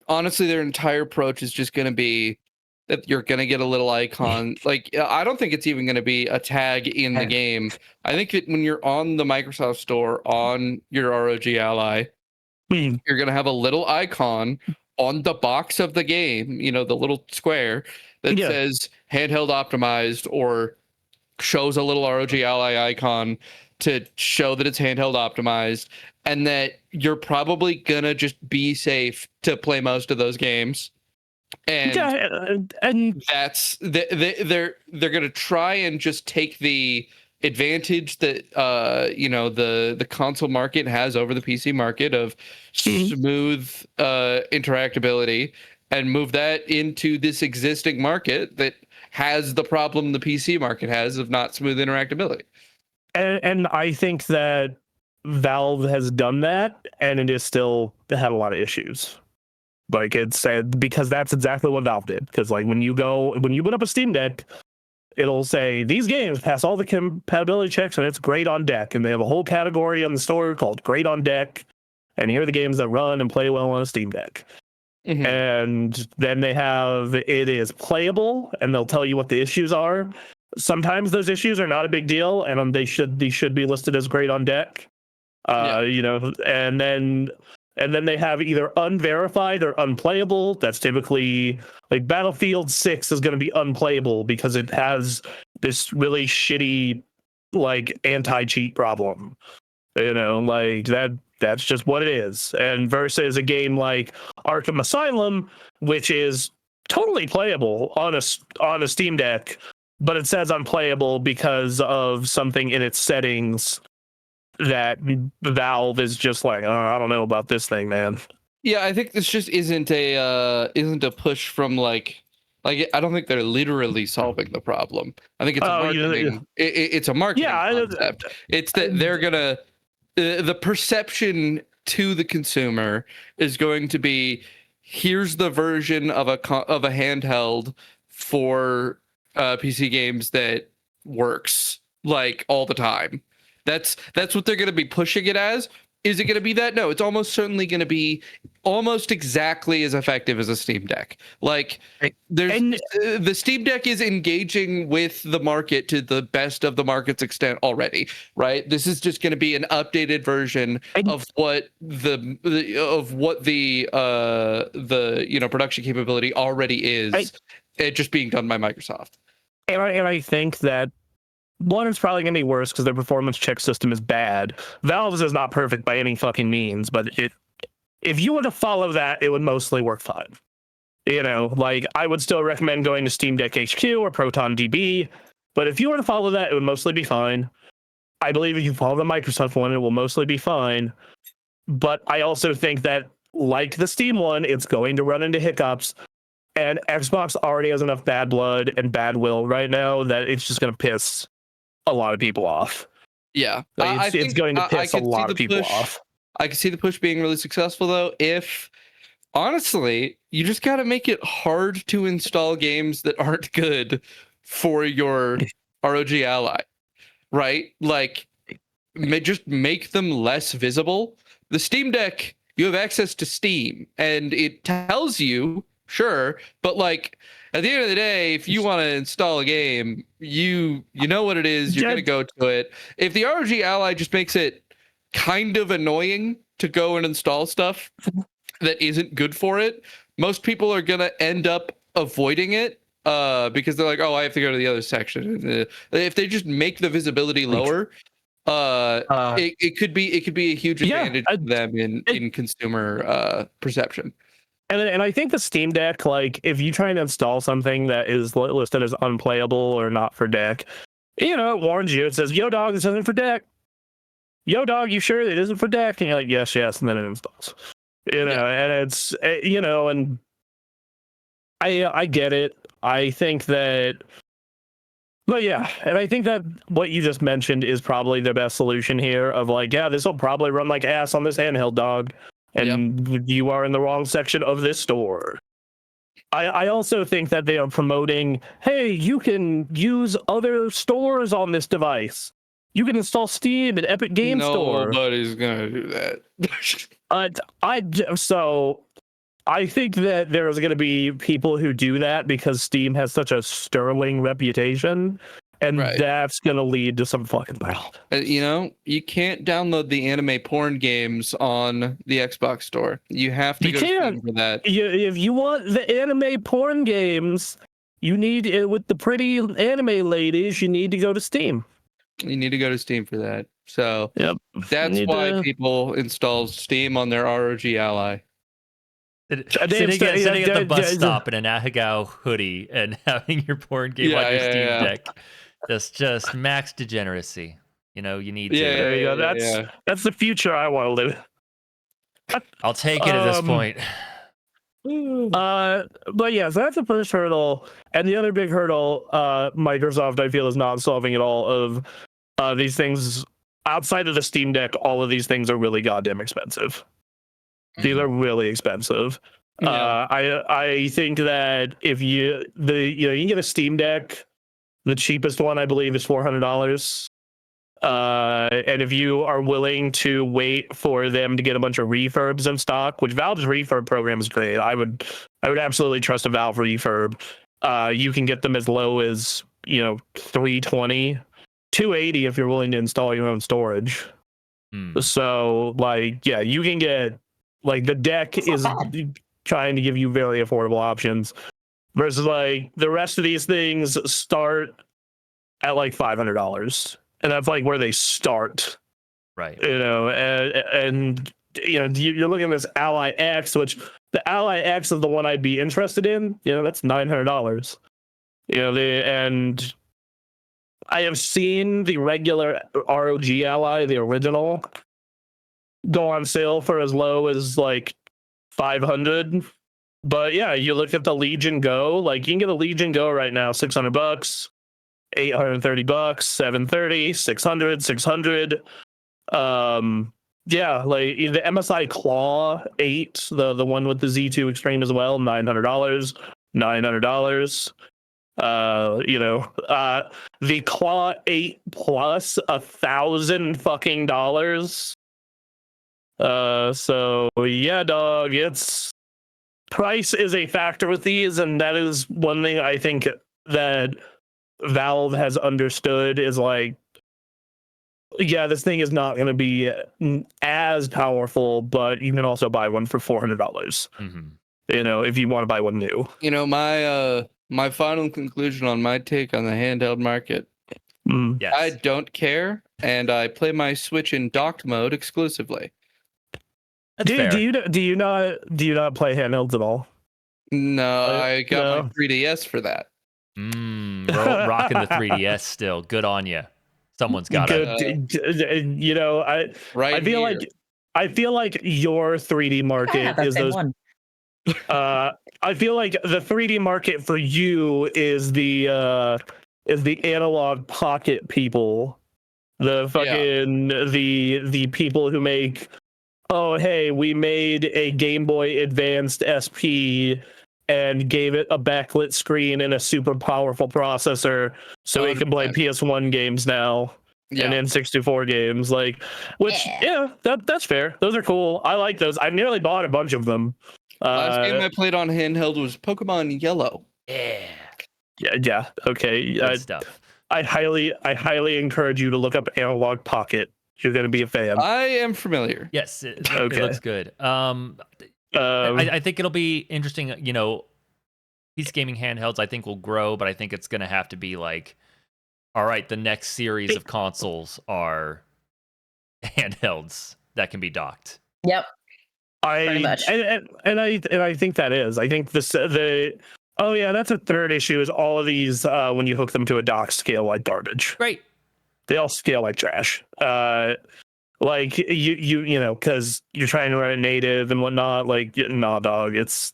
honestly, their entire approach is just going to be that you're going to get a little icon. Like, I don't think it's even going to be a tag in the game. I think that when you're on the Microsoft Store on your ROG Ally, you're going to have a little icon on the box of the game, the little square that says handheld optimized, or shows a little ROG Ally icon to show that it's handheld optimized, and that you're probably gonna just be safe to play most of those games. And that's they're gonna try and just take the advantage that the console market has over the PC market of smooth interactability, and move that into this existing market that has the problem the PC market has of not smooth interactability. And I think that Valve has done that, and it is still had a lot of issues. Like, it's said, because that's exactly what Valve did. Because like when you put up a Steam Deck, it'll say these games pass all the compatibility checks and it's great on deck. And they have a whole category on the store called great on deck. And here are the games that run and play well on a Steam Deck. Mm-hmm. And then they have it is playable, and they'll tell you what the issues are. Sometimes those issues are not a big deal, and these should be listed as great on deck. And then they have either unverified or unplayable. That's typically like Battlefield 6 is going to be unplayable because it has this really shitty like anti-cheat problem. Like that's just what it is. And versus a game like Arkham Asylum, which is totally playable on a Steam Deck, but it says unplayable because of something in its settings that Valve is just like, oh, I don't know about this thing, man. Yeah, I think this just isn't a push from like I don't think they're literally solving the problem. I think it's a marketing. It's a marketing concept. It's that they're gonna the perception to the consumer is going to be, here's the version of a handheld for PC games that works like all the time. That's what they're going to be pushing it as. Is it going to be that? No, it's almost certainly going to be almost exactly as effective as a Steam Deck. Like the Steam Deck is engaging with the market to the best of the market's extent already, right? This is just going to be an updated version of what the production capability already is. It just being done by Microsoft. And I think that one is probably going to be worse because their performance check system is bad. Valve's is not perfect by any fucking means, but if you were to follow that, it would mostly work fine. You know, like I would still recommend going to Steam Deck HQ or ProtonDB, but if you were to follow that, it would mostly be fine. I believe if you follow the Microsoft one, it will mostly be fine. But I also think that, like the Steam one, it's going to run into hiccups. And Xbox already has enough bad blood and bad will right now that it's just going to piss a lot of people off. Yeah. Like it's going to piss a lot of people off. I can see the push being really successful, though, if, honestly, you just got to make it hard to install games that aren't good for your ROG Ally, right? Like, just make them less visible. The Steam Deck, you have access to Steam, and it tells you, sure, but like at the end of the day, if you want to install a game, you know what it is, you're going to go to it. If the ROG Ally just makes it kind of annoying to go and install stuff that isn't good for it, most people are going to end up avoiding it because they're like, oh, I have to go to the other section. If they just make the visibility lower, it could be a huge advantage to them in consumer perception. And I think the Steam Deck, like, if you try to install something that is listed as unplayable or not for deck, you know, it warns you. It says, yo, dog, this isn't for deck. Yo, dog, you sure it isn't for deck? And you're like, yes, and then it installs. You know, and it's, you know, and I get it. I think that, but yeah, and I think that what you just mentioned is probably the best solution here of like, yeah, this will probably run like ass on this handheld, dog. And you are in the wrong section of this store. I also think that they are promoting, hey, you can use other stores on this device. You can install Steam and Epic Game Store. Nobody's gonna do that. So I think that there's going to be people who do that because Steam has such a sterling reputation. And that's going to lead to some fucking battle. You know, you can't download the anime porn games on the Xbox store. You have to go to Steam for that. If you want the anime porn games, you need with the pretty anime ladies, you need to go to Steam. You need to go to Steam for that. So that's why people install Steam on their ROG Ally. Sitting at the bus stop in an Ahegao hoodie and having your porn game on your Steam Deck. Just max degeneracy. You know, you need to. There you go. That's the future I want to live. I'll take it at this point. But yeah, so that's the first hurdle. And the other big hurdle, Microsoft, I feel, is not solving at all of these things. Outside of the Steam Deck, all of these things are really goddamn expensive. These are really expensive. I think that if you can get a Steam Deck, the cheapest one I believe is $400. And if you are willing to wait for them to get a bunch of refurbs in stock, which Valve's refurb program is great, I would absolutely trust a Valve refurb. You can get them as low as $320, $280 if you're willing to install your own storage. So you can get the deck is trying to give you very affordable options. Versus the rest of these things start at $500, and that's where they start, right? And you're looking at this Ally X, which the Ally X is the one I'd be interested in. That's $900. And I have seen the regular ROG Ally, the original, go on sale for as low as $500. But yeah, you look at the Legion Go, you can get a Legion Go right now, $600, $830, $730, $600. The MSI Claw 8, the one with the Z2 Extreme as well, $900. The Claw 8 plus $1,000 fucking dollars. So yeah, dog. It's price is a factor with these, and that is one thing I think that Valve has understood is like, yeah, this thing is not going to be as powerful, but you can also buy one for $400. Mm-hmm. You know, if you want to buy one new. You know, my final conclusion on my take on the handheld market. Yes. I don't care, and I play my Switch in docked mode exclusively. That's fair. Do you not play handhelds at all? No, I got my 3DS for that. Rocking the 3DS still. Good on you. Someone's got it. You know, I feel like your 3D market is those. I feel like the 3D market for you is the analog pocket people, the fucking the people who make. Oh, hey, we made a Game Boy Advanced SP and gave it a backlit screen and a super powerful processor so it can play PS1 games now and N64 games. Like, which, that's fair. Those are cool. I like those. I nearly bought a bunch of them. Last game I played on handheld was Pokemon Yellow. Yeah. Okay. Good stuff. I highly encourage you to look up Analog Pocket. You're going to be a fan. I am familiar. Yes, it looks good. I think it'll be interesting. You know, PC gaming handhelds I think will grow, but I think it's going to have to be like, all right, the next series of consoles are handhelds that can be docked. Yep. Pretty much. And I think that is. I think that's a third issue is all of these when you hook them to a dock scale like garbage. Great. They all scale like trash. Like you know, because you're trying to run a native and whatnot. Like, nah, dog. It's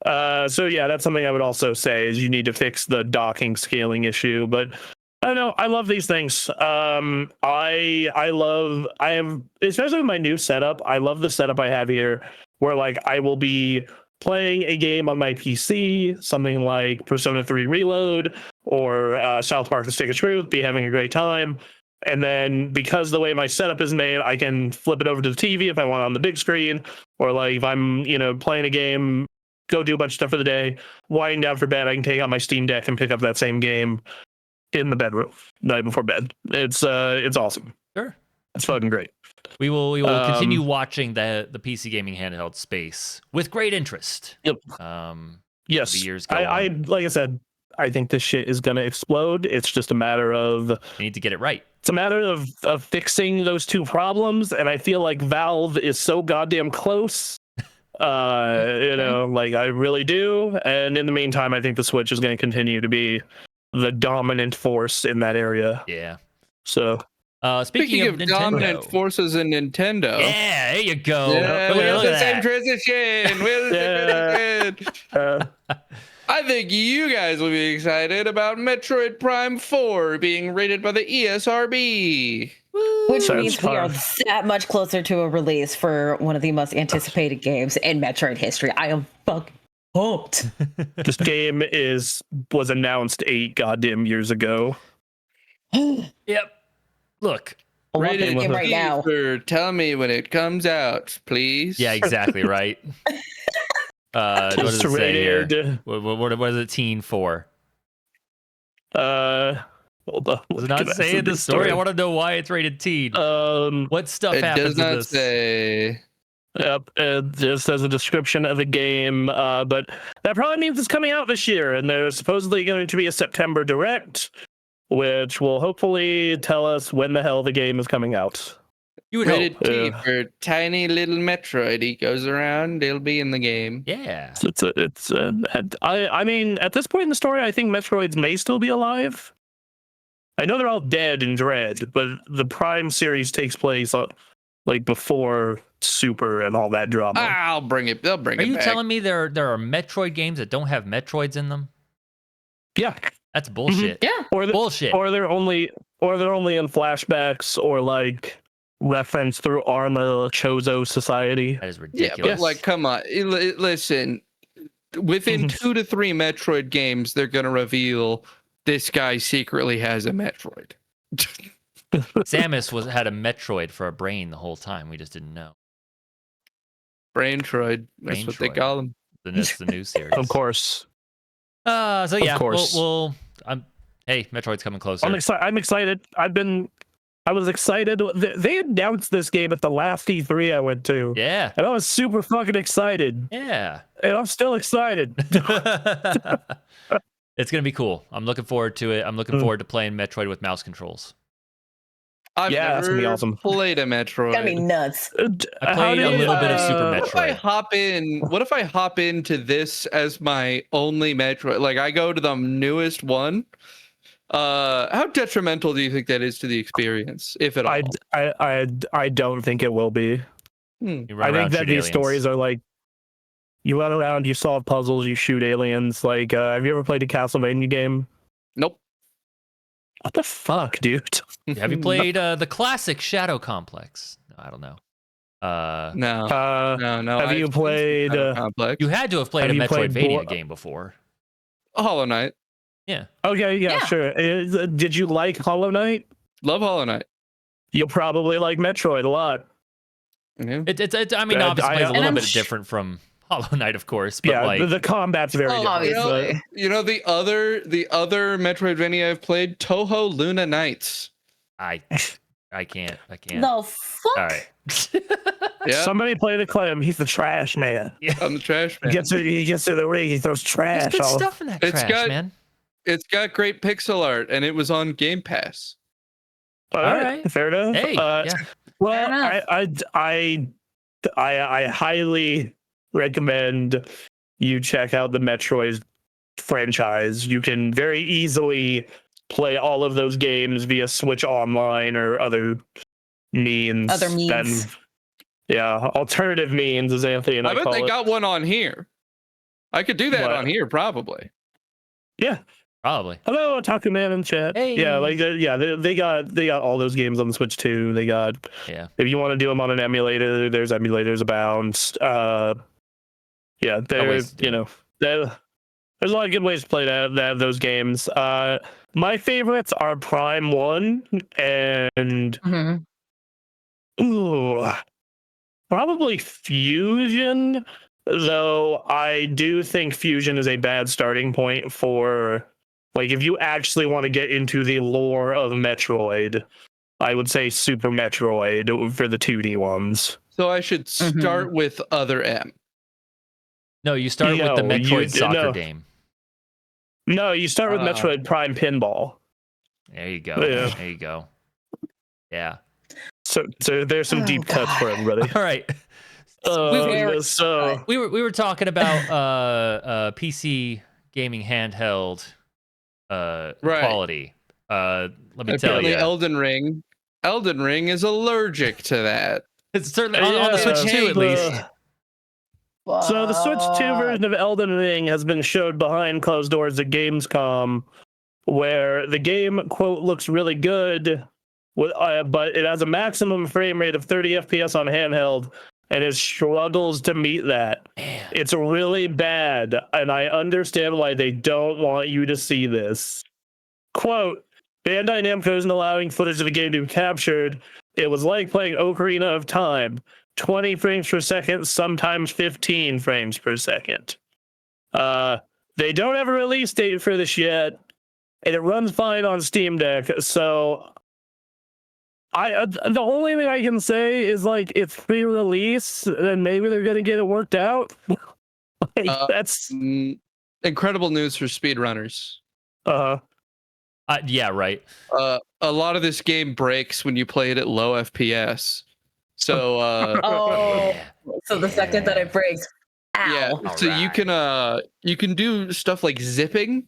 so yeah, that's something I would also say is you need to fix the docking scaling issue. But I don't know. I love these things. I have, especially with my new setup. I love the setup I have here, where like I will be playing a game on my PC, something like Persona 3 Reload or South Park: The Stick of Truth, be having a great time. And then because the way my setup is made, I can flip it over to the TV if I want on the big screen, or like if I'm, you know, playing a game, go do a bunch of stuff for the day, wind down for bed, I can take out my Steam Deck and pick up that same game in the bedroom night before bed. It's awesome. Sure. It's fucking great. We will continue watching the PC gaming handheld space with great interest. Yep. Yes. The years go I like I said, I think this shit is gonna explode. It's just a matter of you need to get it right. It's a matter of fixing those two problems, and I feel like Valve is so goddamn close. You know, like I really do. And in the meantime, I think the Switch is going to continue to be the dominant force in that area. Yeah. So, speaking of Nintendo, dominant forces in Nintendo. Yeah, there you go. Yeah, we're the same transition. We're the same transition. I think you guys will be excited about Metroid Prime 4 being rated by the ESRB. Which means we are that much closer to a release for one of the most anticipated games in Metroid history. I am fucking pumped. This game was announced 8 goddamn years ago. Yep. Look. Rated game right now. Tell me when it comes out, please. Yeah, exactly right. What does it say here? What is it teen for? Hold on. Does it not say in the story? I want to know why it's rated teen. What stuff it happens does not in this? say. Yep, it just says a description of the game, but that probably means it's coming out this year, and there's supposedly going to be a September Direct, which will hopefully tell us when the hell the game is coming out. You would Rated hope. T for tiny little Metroid. He goes around, he'll be in the game. Yeah. I mean, at this point in the story, I think Metroids may still be alive. I know they're all dead in Dread, but the Prime series takes place like before Super and all that drama. They'll bring it back. Are you telling me there are Metroid games that don't have Metroids in them? Yeah. That's bullshit. Mm-hmm. Yeah. Bullshit. Or they're only in flashbacks or like reference through Arma Chozo Society. That is ridiculous. Yeah, but like, come on. Listen, within 2 to 3 Metroid games, they're going to reveal this guy secretly has a Metroid. Samus had a Metroid for a brain the whole time. We just didn't know. Brain Troid. That's Brain what they Troid. call them. That's the new series. Of course. So yeah, Of course. Hey, Metroid's coming closer. I'm excited. I was excited. They announced this game at the last E3 I went to. Yeah. And I was super fucking excited. Yeah. And I'm still excited. It's going to be cool. I'm looking forward to it. I'm looking forward to playing Metroid with mouse controls. I've that's gonna be never awesome. played a Metroid. It's gonna be nuts. I played a little bit of Super What if I Metroid. hop into this as my only Metroid? Like I go to the newest one. How detrimental do you think that is to the experience, if at all? I don't think it will be. You run I around, think that shoot these aliens. stories are like, you run around, you solve puzzles, you shoot aliens. Like, have you ever played a Castlevania game? Nope. What the fuck, dude? Have you played the classic Shadow Complex? No, I don't know. No. Have you played? Complex? You had to have played Have a you played Metroidvania game before. Hollow Knight. Yeah. Okay, yeah, sure. Did you like Hollow Knight? Love Hollow Knight. You'll probably like Metroid a lot. Yeah. I mean, obviously, it's a little I'm bit different from Hollow Knight, of course, but Yeah, like, the combat's very different. obviously. You know the other Metroidvania I've played, Toho Luna Nights. I can't. The fuck? All right. Yeah, Somebody play the Clem. He's the trash man. I'm the trash He man. gets to the ring. He throws There's trash good all. stuff in that It's trash, got- man. It's got great pixel art, and it was on Game Pass. All right, fair enough. Hey, yeah. Well, Fair I highly recommend you check out the Metroid franchise. You can very easily play all of those games via Switch Online or other means. Alternative means, as Anthony and I bet call they it. got one on here. I could do that What? on here, probably. Yeah. Probably. Hello, Otaku Man in chat. Hey. Yeah, they got all those games on the Switch too. They got if you want to do them on an emulator, there's emulators abound. There's there's a lot of good ways to play those games. My favorites are Prime 1 and probably Fusion, though I do think Fusion is a bad starting point for, like, if you actually want to get into the lore of Metroid, I would say Super Metroid for the 2D ones. So I should start with Other M. No, you start with the Metroid soccer game. No, you start with Metroid Prime Pinball. There you go. Yeah. There you go. Yeah. So there's some deep cuts for everybody. All right. We were talking about PC gaming handheld quality. Let me tell you, Elden Ring is allergic to that. It's certainly on the Switch 2 at least. So the Switch 2 version of Elden Ring has been showed behind closed doors at Gamescom, where the game, quote, looks really good, but it has a maximum frame rate of 30 FPS on handheld, and it struggles to meet that. Man. It's really bad, and I understand why they don't want you to see this. Quote, Bandai Namco isn't allowing footage of the game to be captured. It was like playing Ocarina of Time. 20 frames per second, sometimes 15 frames per second. They don't have a release date for this yet, and it runs fine on Steam Deck, so the only thing I can say is, like, it's pre-release, and maybe they're gonna get it worked out. That's incredible news for speedrunners. Yeah, right. A lot of this game breaks when you play it at low FPS. So so the second that it breaks, ow. Yeah, so you can do stuff like zipping,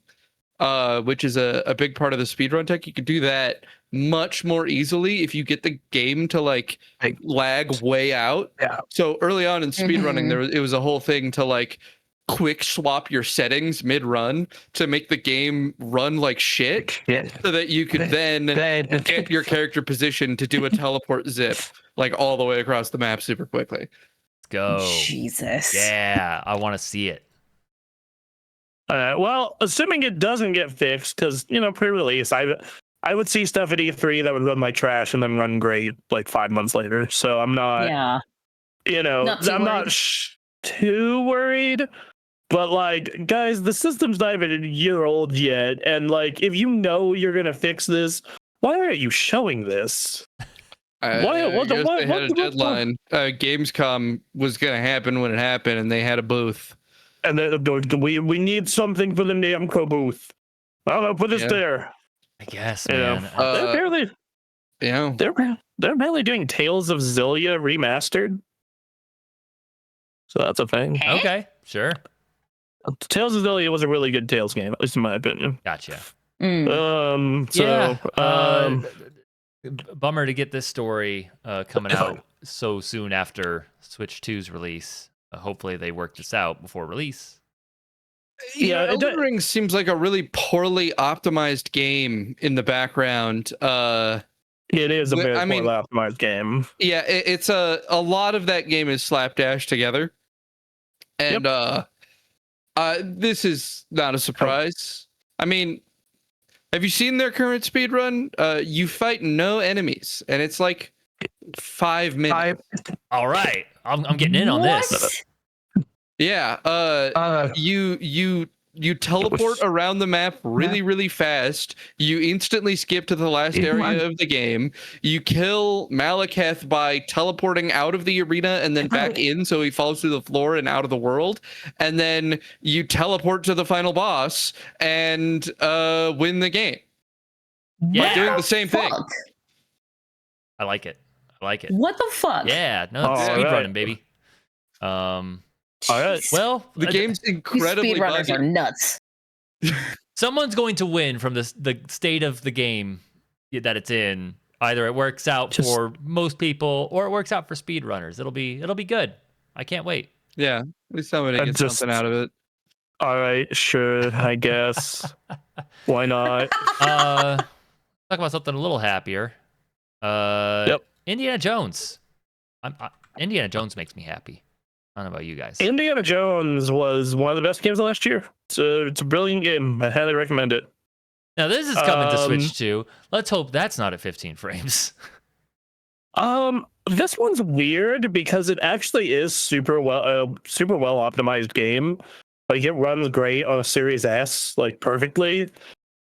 which is a big part of the speedrun tech. You can do that much more easily if you get the game to like lag way out. Yeah. So early on in speedrunning, it was a whole thing to like quick swap your settings mid-run to make the game run like shit, so that you could then get your character position to do a teleport zip like all the way across the map super quickly. Let's go. Jesus. Yeah, I want to see it. Well, assuming it doesn't get fixed, because, pre-release, I would see stuff at E3 that would run like trash and then run great like 5 months later. So I'm not, I'm not too worried. But like, guys, the system's not even a year old yet, and like, if you know you're gonna fix this, why aren't you showing this? They had a deadline. Gamescom was gonna happen when it happened, and they had a booth. And then we need something for the Namco booth. I don't know, put this there. I guess, man. They're barely, they're barely doing Tales of Xillia remastered. So that's a thing. Okay, sure. Tales of Xillia was a really good Tales game, at least in my opinion. Gotcha. Bummer to get this story coming out so soon after Switch 2's release. Hopefully they work this out before release. Yeah, Elden Ring seems like a really poorly optimized game in the background. It is a very poorly optimized game. Yeah, it's a lot of that game is slapdash together. And this is not a surprise. I mean, have you seen their current speedrun? You fight no enemies, and it's like 5 minutes. All right, I'm getting in on this. Yeah, you teleport around the map really fast. You instantly skip to the last area of the game. You kill Malekith by teleporting out of the arena and then back in, so he falls through the floor and out of the world. And then you teleport to the final boss and win the game. Yeah, doing the same thing. I like it. What the fuck? Yeah, no, it's speedrunning, baby. All right. Well, the game's incredibly speedrunners are nuts. Someone's going to win from the state of the game that it's in. Either it works out for most people or it works out for speedrunners. It'll be good. I can't wait. Yeah, at least somebody gets something out of it. All right, sure, I guess. Why not? Talk about something a little happier. Indiana Jones. Indiana Jones makes me happy. I don't know about you guys. Indiana Jones was one of the best games of last year. It's a brilliant game. I highly recommend it. Now this is coming to Switch 2. Let's hope that's not at 15 frames. This one's weird because it actually is super well optimized game. Like it runs great on a Series S, like perfectly.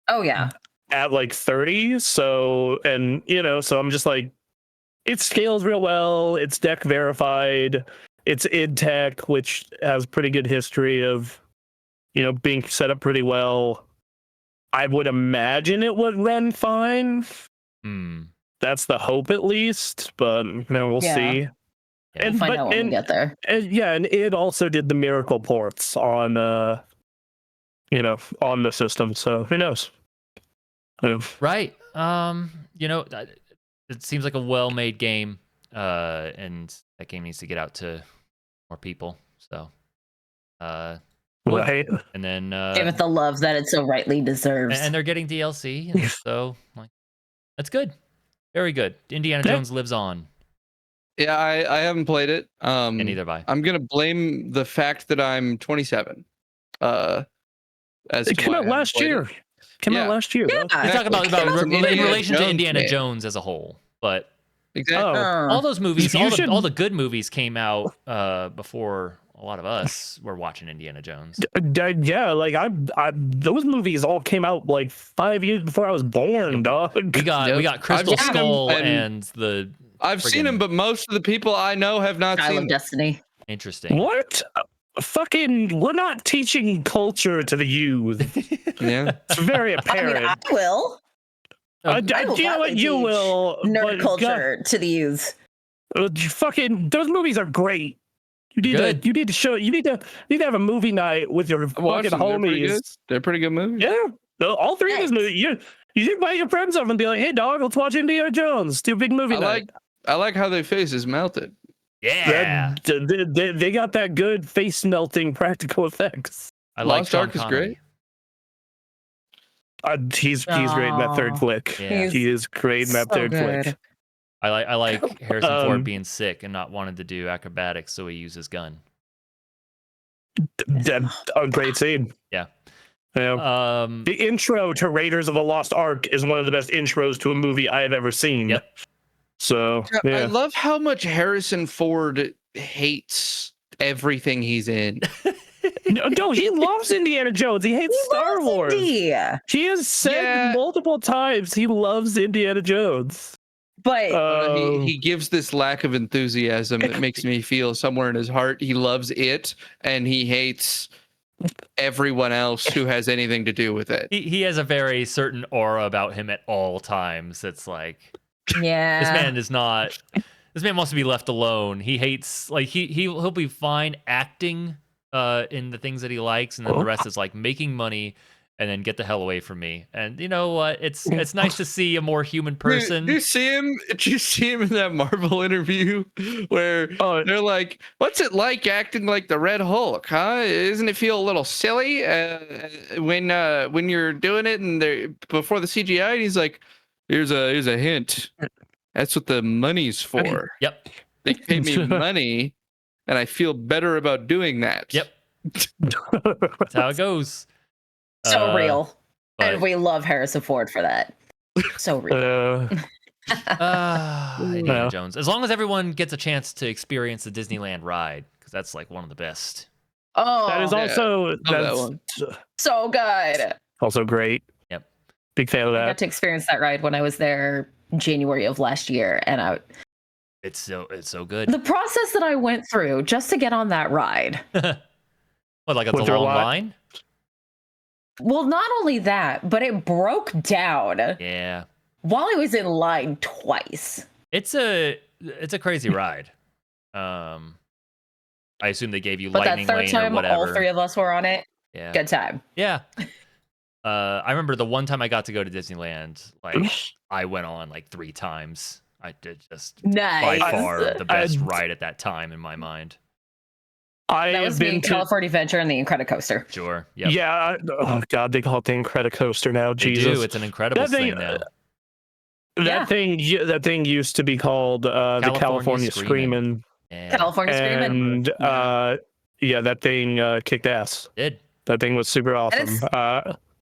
Oh yeah. At like 30. So I'm just like, it scales real well. It's deck verified. It's id Tech, which has pretty good history of, being set up pretty well. I would imagine it would run fine. That's the hope, at least. But we'll see. Yeah, we'll find out when we get there. And it also did the miracle ports on, on the system. So who knows? Right. It seems like a well-made game. And that game needs to get out to more people. So, right. And then give it the love that it so rightly deserves. And they're getting DLC, and so that's good. Very good. Indiana Jones lives on. Yeah, I haven't played it. And neither have I. I'm gonna blame the fact that I'm 27. It came out last year. Yeah. We talk about in relation to Indiana Jones as a whole, but. Exactly. All those movies, all the good movies came out before a lot of us were watching Indiana Jones. Yeah, like those movies all came out like 5 years before I was born, dog. We got Crystal Skull and the. I've seen them, but most of the people I know have not seen Destiny. Interesting. What? We're not teaching culture to the youth. Yeah, it's very apparent. I will. You will. Nerd culture to the youth. Those movies are great. You need to have a movie night with your fucking homies. They're pretty good movies. Yeah, all three of those movies. You invite your friends up and be like, "Hey, dog, let's watch Indiana Jones. Do a big movie night." I like how their faces melted. Yeah, they got that good face melting practical effects. I like Lost Ark is great. He's great in that third flick. Yeah. He is great in that third flick. I like Harrison Ford being sick and not wanting to do acrobatics, so he used his gun. A great scene. Yeah. Yeah. The intro to Raiders of the Lost Ark is one of the best intros to a movie I have ever seen. Yep. So yeah. I love how much Harrison Ford hates everything he's in. No, he loves Indiana Jones. He hates Star Wars. Indy. He has said multiple times he loves Indiana Jones. But he gives this lack of enthusiasm that makes me feel somewhere in his heart he loves it, and he hates everyone else who has anything to do with it. He has a very certain aura about him at all times. It's like, yeah, this man wants to be left alone. He hates, like, he'll be fine acting in the things that he likes, and then the rest is like making money and then get the hell away from me. And you know what? It's nice to see a more human person. Do you see him? Did you see him in that Marvel interview where they're like, "What's it like acting like the Red Hulk? Huh? Isn't it feel a little silly when you're doing it and before the CGI?" And he's like, "Here's a hint. That's what the money's for. Yep. They pay me money, and I feel better about doing that." Yep. That's how it goes. So real. And we love Harrison Ford for that. So real. Indiana Jones. As long as everyone gets a chance to experience the Disneyland ride, because that's like one of the best. Oh, that is also that one. So good. Also great. Yep. Big fan of that. I got to experience that ride when I was there January of last year, and it's so good. The process that I went through just to get on that ride. What, like it's a long line? Well, not only that, but it broke down. Yeah. While I was in line twice. It's a crazy ride. I assume they gave you but lightning that third lane time, or whatever. all three of us were on it. Yeah. Good time. Yeah. I remember the one time I got to go to Disneyland, like I went on like 3 times. I did just nice. by far the best ride at that time in my mind. That was me, California Adventure and the Incredicoaster. Sure. Yep. Yeah. Oh God, they call it the Incredicoaster now. They Jesus, do. It's an incredible thing now. That thing used to be called the California Screamin'. Yeah. California Screamin'. And that thing kicked ass. Did. That thing was super awesome.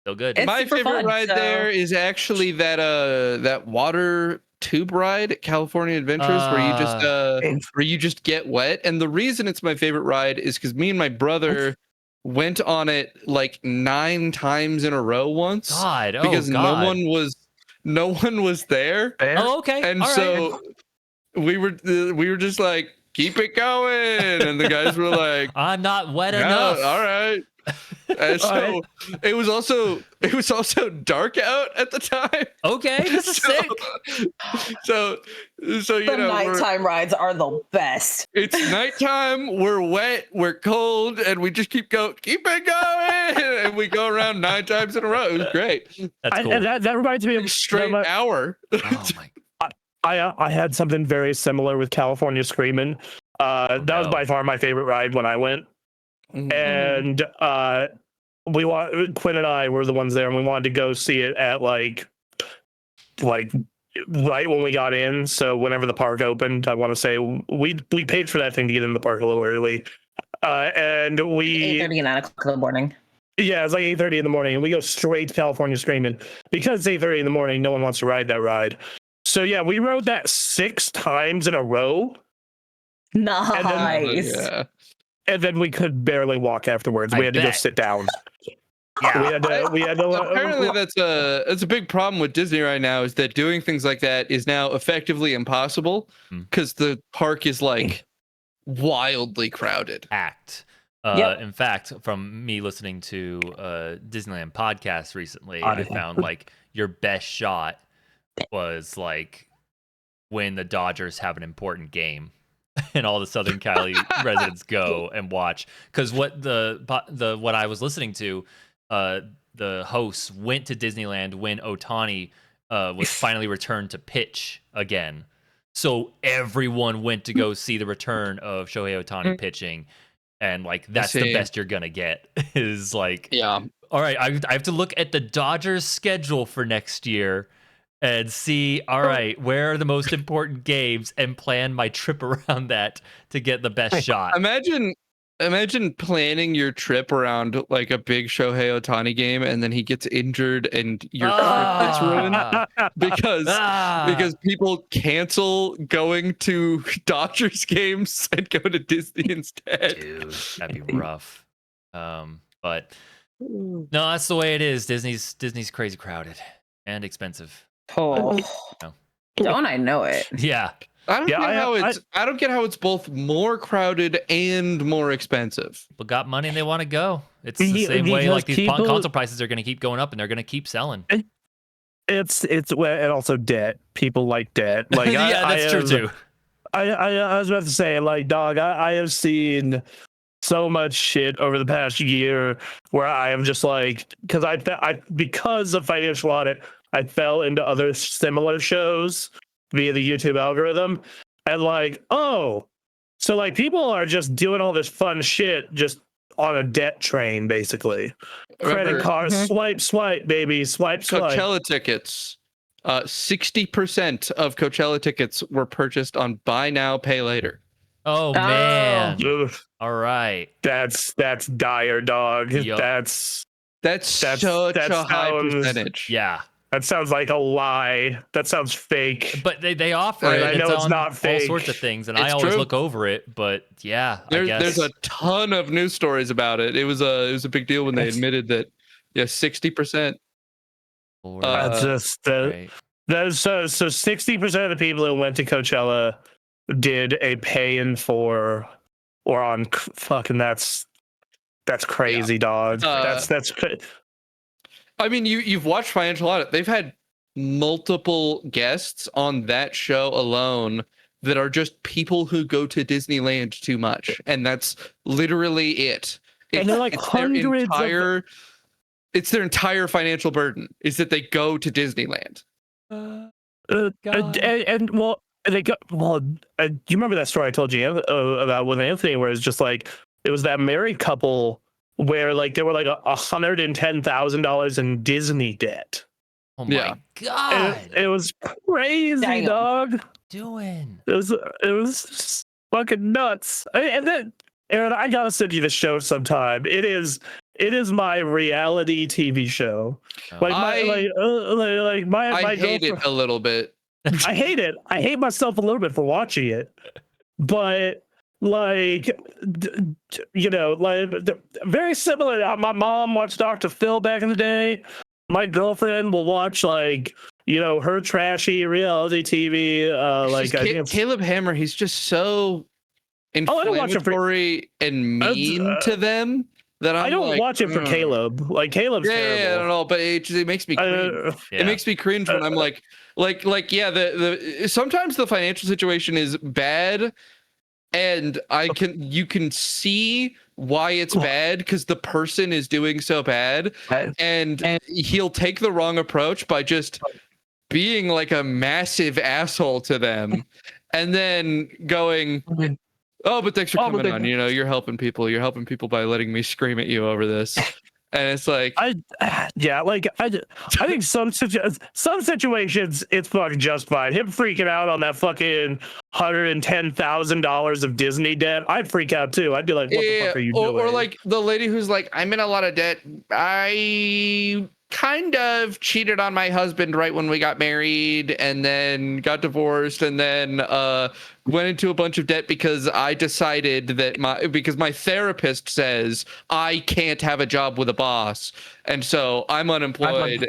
So good. My favorite ride there is actually that water tube ride at California Adventures where you just get wet. And the reason it's my favorite ride is because me and my brother went on it like 9 times in a row once. Because no one was there. Oh, okay. And so we were just like, keep it going. And the guys were like, I'm not wet enough. All right. And so it was also dark out at the time. Okay, this is sick. So you the nighttime rides are the best. It's nighttime. We're wet. We're cold, and we just keep it going, and we go around 9 times in a row. It was great. That's cool. And that reminds me of a straight hour. Oh my! I had something very similar with California Screamin'. That was by far my favorite ride when I went. And Quinn and I were the ones there, and we wanted to go see it at like right when we got in. So whenever the park opened, I want to say we paid for that thing to get in the park a little early. And we 8:30 and 9 o'clock in the morning. Yeah, it's like 8:30 in the morning, and we go straight to California Screamin'. Because it's 8:30 in the morning, no one wants to ride that ride. So yeah, we rode that 6 times in a row. Nice. And then we could barely walk afterwards. We had to go sit down. Yeah. We had to apparently that's a big problem with Disney right now, is that doing things like that is now effectively impossible because the park is like wildly crowded. In fact, from me listening to Disneyland podcast recently, I found like your best shot was like when the Dodgers have an important game. And all the Southern Cali residents go and watch, because what I was listening to, the hosts went to Disneyland when Ohtani was finally returned to pitch again. So everyone went to go see the return of Shohei Ohtani pitching, and like that's the best you're gonna get. Is like, all right, I have to look at the Dodgers schedule for next year and see, all right, where are the most important games, and plan my trip around that to get the best shot. Imagine Imagine planning your trip around like a big Shohei Ohtani game, and then he gets injured, and your trip gets ruined because people cancel going to Dodgers games and go to Disney instead. Dude, that'd be rough. But no, that's the way it is. Disney's crazy crowded and expensive. Oh, don't I know it? Yeah. I don't get how it's both more crowded and more expensive. People got money and they want to go. It's the same way like these console prices are going to keep going up and they're going to keep selling. It's and also debt. People like debt. Like yeah, that's true too. I was about to say, like, dog, I have seen so much shit over the past year where I am just like, because because of financial audit, I fell into other similar shows via the YouTube algorithm, and like, oh, so like people are just doing all this fun shit just on a debt train, basically. Credit card, swipe, baby, swipe. Coachella tickets, 60% of Coachella tickets were purchased on buy now, pay later. Oh man! Oof. All right, that's dire, dog. Yep. That's such a high percentage. Yeah. That sounds like a lie. That sounds fake. But they offer and it. I know it's on not fake. all sorts of things, and It's I always true. look over it. But yeah, I guess There's a ton of news stories about it. It was a big deal when they admitted that. Yeah, 60%. That's so 60% of the people who went to Coachella did a pay in for or on fucking that's crazy, dog. That's I mean, you've watched Financial Audit. They've had multiple guests on that show alone that are just people who go to Disneyland too much, and that's literally it. And they're like hundreds it's their entire financial burden is that they go to Disneyland. And well, they got do you remember that story I told you about with Anthony, where it's just like it was that married couple where like there were like $110,000 in Disney debt. Oh my god! It was crazy, Damn. dog. Doing It was fucking nuts. And then, Aaron, I gotta send you the show sometime. It is my reality TV show. Like my I hate it a little bit. I hate it. I hate myself a little bit for watching it, but like, like very similar. My mom watched Dr. Phil back in the day. My girlfriend will watch like her trashy reality TV. Like Caleb Hammer, he's just so inflammatory and mean to them that I don't watch it for Caleb. Like Caleb's terrible. Yeah, I don't know, but it makes me cringe. It makes me cringe when I'm like the sometimes the financial situation is bad. And you can see why it's bad because the person is doing so bad, and he'll take the wrong approach by just being like a massive asshole to them, and then going, "Oh, but thanks for coming on. You're helping people. You're helping people by letting me scream at you over this." And it's like, I think some situations it's fucking justified. Him freaking out on that fucking $110,000 of Disney debt, I'd freak out too. I'd be like, "What the fuck are you doing?" Or like the lady who's like, "I'm in a lot of debt. I kind of cheated on my husband right when we got married, and then got divorced, and then went into a bunch of debt because I decided that because my therapist says I can't have a job with a boss, and so I'm unemployed."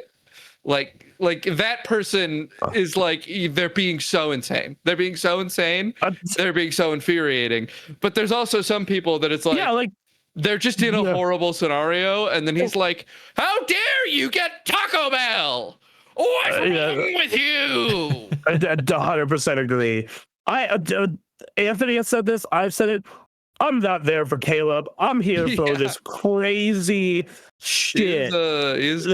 Like that person is like, they're being so insane. They're being so insane. They're being so infuriating. But there's also some people that it's like, they're just in a horrible scenario, and then he's like, "How dare you get Taco Bell? What's wrong with you?" I 100% agree. Anthony has said this. I've said it. I'm not there for Caleb. I'm here for this crazy shit. He's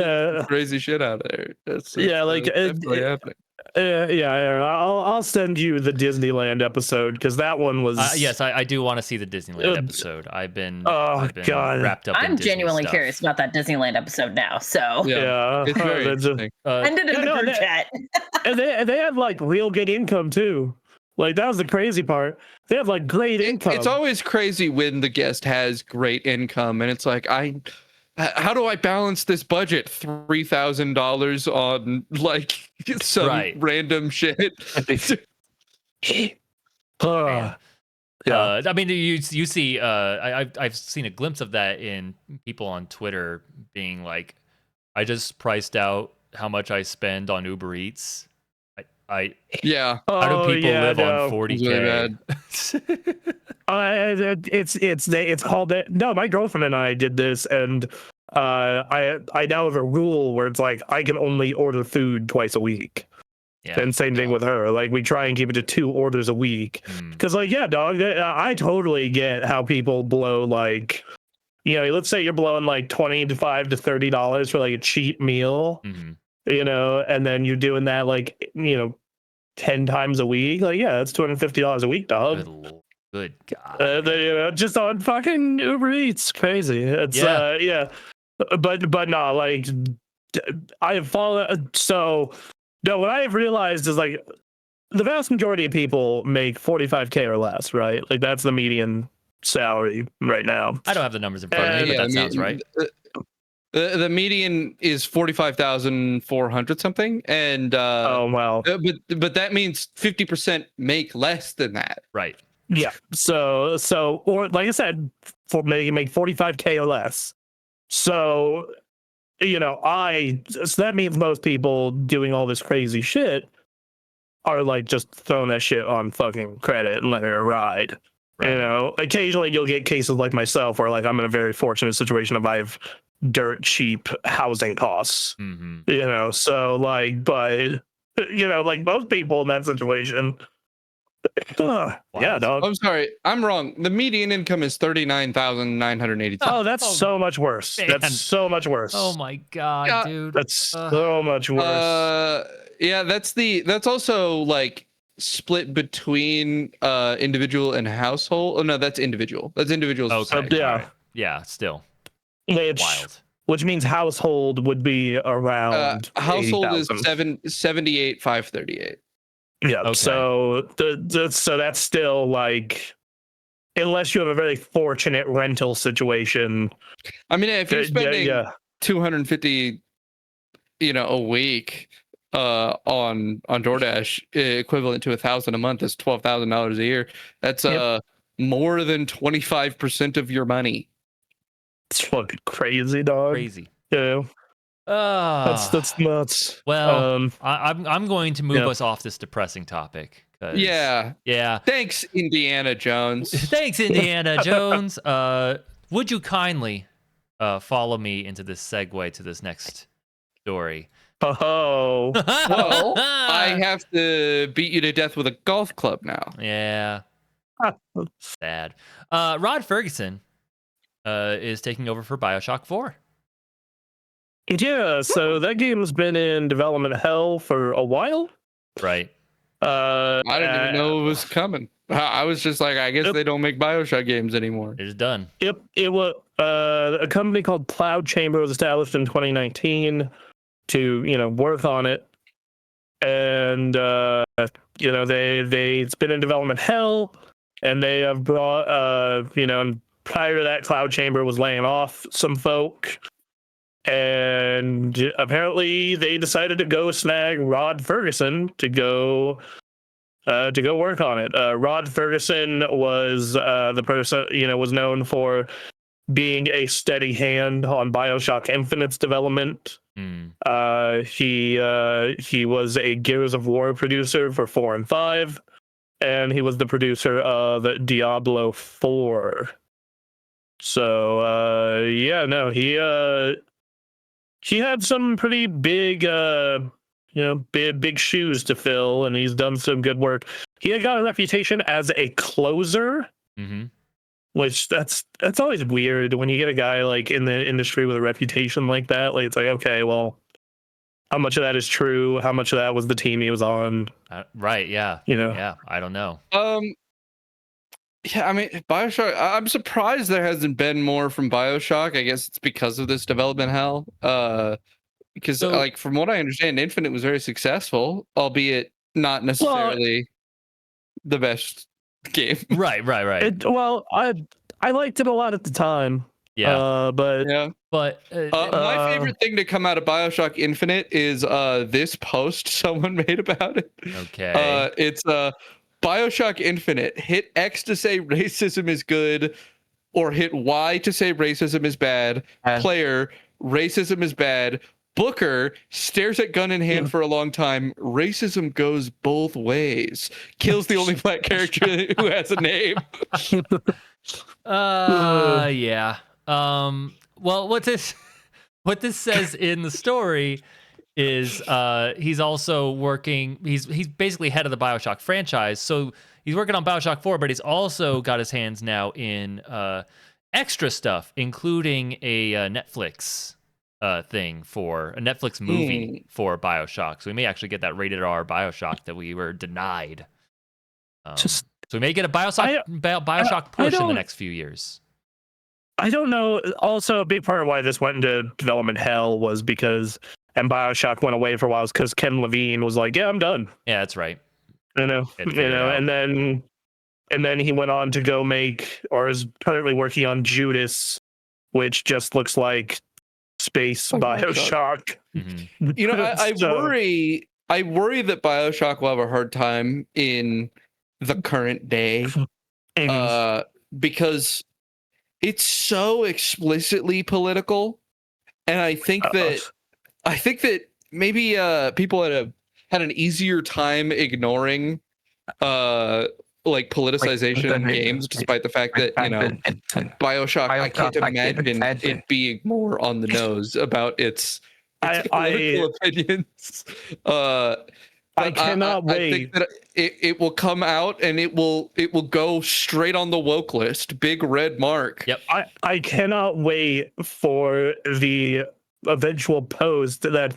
crazy shit out there. That's definitely happening. I'll send you the Disneyland episode because that one was. Yes, I do want to see the Disneyland episode. I've been God, wrapped up. I'm genuinely curious about that Disneyland episode now. So it's very interesting. Send it in the group chat. And they had like real good income too. Like that was the crazy part. They have like great income. It's always crazy when the guest has great income, and it's like, how do I balance this budget? $3,000 on like some random shit. Yeah. I mean, you see, I've seen a glimpse of that in people on Twitter being like, I just priced out how much I spend on Uber Eats. How do people live on 40K? It's called it. No, my girlfriend and I did this, and I now have a rule where it's like I can only order food twice a week. Yeah. And same thing with her. Like we try and keep it to 2 orders a week. Because like, yeah, dog, I totally get how people blow like, you know, let's say you're blowing like $25 to $30 for like a cheap meal, you know, and then you're doing that like, you know, 10 times a week. Like, yeah, that's $250 a week, dog. Good God. You know, just on fucking Uber Eats. Crazy. It's but no, like I have fallen. So no, what I have realized is like the vast majority of people make 45K or less, right? Like that's the median salary right now. I don't have the numbers in front of me, but that sounds right. The median is 45,400 something, and oh wow, but that means 50% make less than that, right? Yeah. So or like I said, for you make 45K or less. So you know, so that means most people doing all this crazy shit are like just throwing that shit on fucking credit and letting it ride. Right. You know, occasionally you'll get cases like myself where like I'm in a very fortunate situation if I have dirt cheap housing costs. You know, so like, but you know, like most people in that situation. Yeah, dog. I'm sorry, I'm wrong. The median income is 39,980. Oh, that's so much worse. Man. That's so much worse. Oh my God, dude. That's so much worse. Yeah, that's also like split between individual and household. Oh no, that's individual. That's individuals. Okay. Yeah, still. Wild. Which means household would be around household 80,000. Is 78,538. Yeah. Okay. So so that's still like, unless you have a very fortunate rental situation. I mean, if you're spending $250, you know, a week on DoorDash, equivalent to $1,000 a month, is $12,000 a year. That's more than 25% of your money. It's fucking crazy, dog. Crazy. Yeah. That's nuts. Well, I'm going to move us off this depressing topic. Yeah. Thanks, Indiana Jones. Thanks, Indiana Jones. Would you kindly follow me into this segue to this next story? Oh. Well, I have to beat you to death with a golf club now. Yeah. Sad. Rod Ferguson is taking over for Bioshock 4. Yeah, so that game's been in development hell for a while. Right. I didn't even know it was coming. I was just like, I guess they don't make Bioshock games anymore. It's done. Yep. It was a company called Cloud Chamber was established in 2019 to, you know, work on it. And you know, it's been in development hell, and they have brought you know, and prior to that, Cloud Chamber was laying off some folk. And apparently they decided to go snag Rod Ferguson to go work on it. Rod Ferguson was the person, you know, was known for being a steady hand on Bioshock Infinite's development. He was a Gears of War producer for 4 and 5, and he was the producer of Diablo 4. So he had some pretty big, big shoes to fill, and he's done some good work. He had got a reputation as a closer, which that's always weird when you get a guy like in the industry with a reputation like that. Like, it's like, okay, well, how much of that is true? How much of that was the team he was on? Right? Yeah. You know? Yeah. I don't know. Yeah, I mean, Bioshock, I'm surprised there hasn't been more from Bioshock. I guess it's because of this development hell. Because, like, from what I understand, Infinite was very successful, albeit not necessarily the best game. Right. Well, I liked it a lot at the time. Yeah. But Yeah. But my favorite thing to come out of Bioshock Infinite is this post someone made about it. Okay. It's Bioshock Infinite. Hit X to say racism is good, or hit Y to say racism is bad. Player, racism is bad. Booker stares at gun in hand for a long time. Racism goes both ways. Kills the only black character who has a name. Yeah. Well, what this says in the story is he's also working. He's basically head of the Bioshock franchise. So he's working on Bioshock 4, but he's also got his hands now in extra stuff, including a Netflix thing for a Netflix movie for Bioshock. So we may actually get that rated R Bioshock that we were denied. So we may get a Bioshock push in the next few years. I don't know. Also, a big part of why this went into development hell was because, and Bioshock went away for a while, was because Ken Levine was like, "Yeah, I'm done." Yeah, that's right. And then he went on to go make, or is currently working on Judas, which just looks like space Bioshock. Mm-hmm. You know, I worry that Bioshock will have a hard time in the current day, because it's so explicitly political, and I think that maybe people had an easier time ignoring like politicization in games, despite the fact that, you know, Bioshock, I can't imagine it being more on the nose about its political opinions. I cannot wait. I think that it will come out and it will go straight on the woke list. Big red mark. Yep. I cannot wait for the eventual post that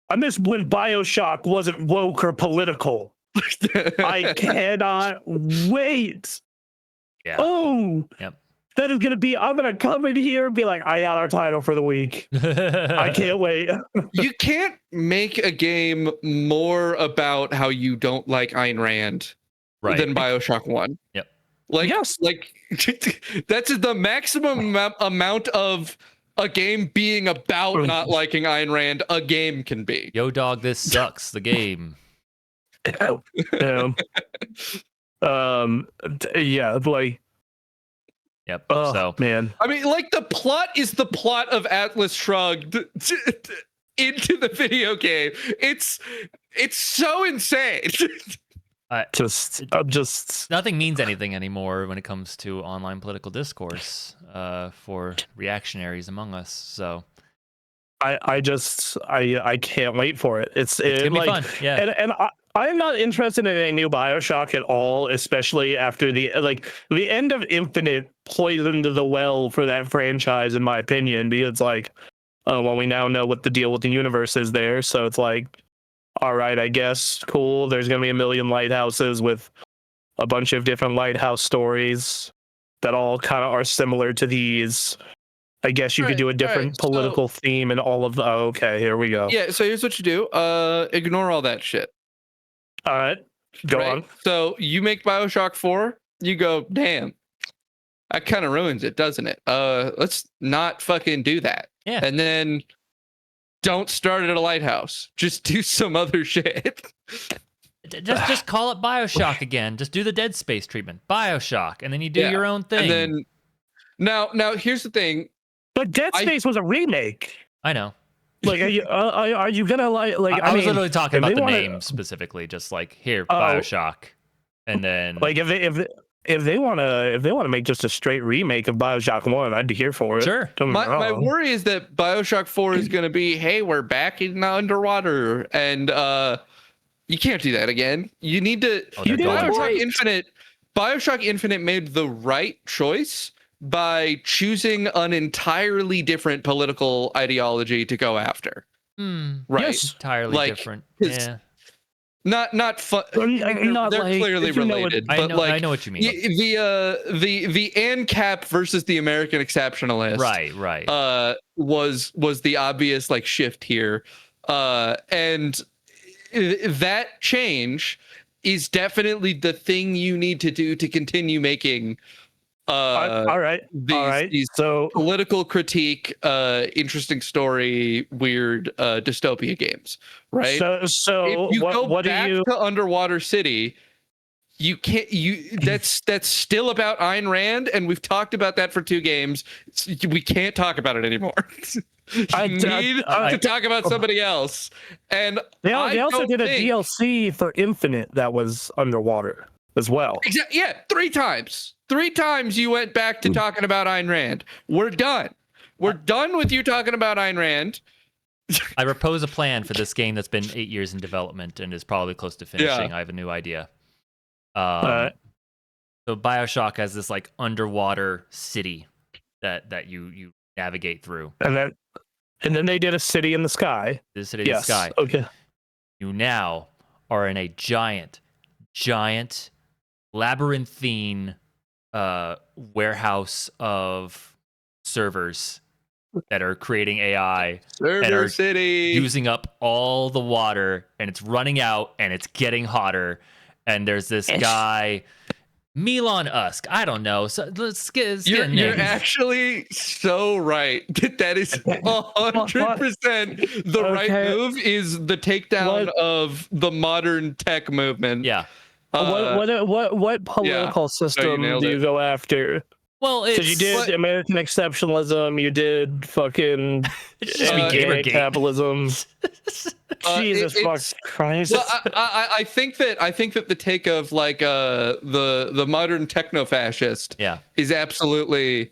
I missed when Bioshock wasn't woke or political. I cannot wait. Yeah. Oh. Yep. That is gonna be. I'm gonna come in here and be like, I got our title for the week. I can't wait. You can't make a game more about how you don't like Ayn Rand than Bioshock 1. Yep. Like, yes, like that's the maximum amount of a game being about not liking Ayn Rand a game can be. Yo, dog, this sucks. The game. Yeah, like. Yep. Oh, so man, I mean, like, the plot is the plot of Atlas Shrugged into the video game. It's so insane. Nothing means anything anymore when it comes to online political discourse for reactionaries among us. So I can't wait for it. It's gonna be fun. Yeah, and I'm not interested in a new Bioshock at all, especially after the end of Infinite poisoned the well for that franchise, in my opinion, because it's like, oh, well, we now know what the deal with the universe is there. So it's like, all right, I guess, cool. There's going to be 1 million lighthouses with a bunch of different lighthouse stories that all kind of are similar to these. I guess you could do a different political theme and all of the... Oh, okay, here we go. Yeah, so here's what you do. Ignore all that shit. All right, go on. So you make Bioshock 4, you go, damn, that kind of ruins it, doesn't it? Let's not fucking do that. Yeah. And then don't start at a lighthouse. Just do some other shit. Just call it Bioshock again. Just do the Dead Space treatment. Bioshock. And then you do your own thing. And then now here's the thing. But Dead Space was a remake. I know. Like, are you gonna like? I was literally talking about the name specifically, just like here, Bioshock, and then like if they want to make just a straight remake of Bioshock 1, I'd be here for it. Sure. My worry is that Bioshock 4 is gonna be, hey, we're back in the underwater, and you can't do that again. You need to. Bioshock Infinite made the right choice by choosing an entirely different political ideology to go after. Right. Yes. Entirely different. Yeah. Not fun. They're clearly related, but I know what you mean. The ANCAP versus the American Exceptionalist. Right. Was the obvious shift here, and that change is definitely the thing you need to do to continue making all right. these So political critique, interesting story, weird dystopia games, right? So if you go what do back you? to Underwater City, you can't. That's still about Ayn Rand, and we've talked about that for 2 games. We can't talk about it anymore. You need to talk about somebody else. And They also did a think, DLC for Infinite that was underwater as well. Yeah, 3 times. 3 times you went back to talking about Ayn Rand. We're done. We're done with you talking about Ayn Rand. I propose a plan for this game that's been 8 years in development and is probably close to finishing. Yeah. I have a new idea. So Bioshock has this like underwater city that you navigate through. And then they did a city in the sky. The city in the sky. Okay. You now are in a giant labyrinthine warehouse of servers that are creating AI and are City using up all the water, and it's running out and it's getting hotter. And there's this guy, Elon Musk. I don't know. So let's get You're actually so right. That is 100% the right move. Is the takedown of the modern tech movement. Yeah. What political system do you go after? Well, because you did American exceptionalism, you did fucking capitalism. Jesus fuck Christ! Well, I think that the take of like the modern techno fascist is absolutely.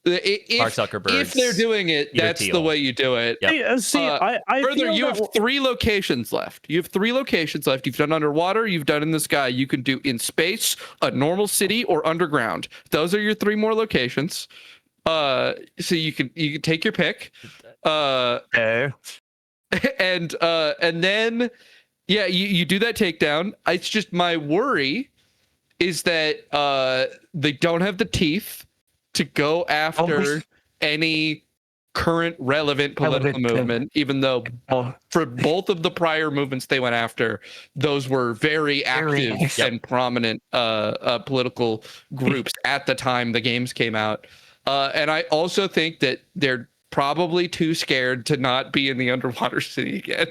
If they're doing it, that's the way you do it. Yep. Further, you have 3 locations left. You've done underwater, you've done in the sky. You can do in space, a normal city, or underground. Those are your 3 more locations. So you can take your pick. Okay. And then you do that takedown. It's just my worry is that they don't have the teeth to go after any current relevant political movement, even though for both of the prior movements they went after, those were very active and prominent political groups at the time the games came out. And I also think that they're probably too scared to not be in the underwater city again.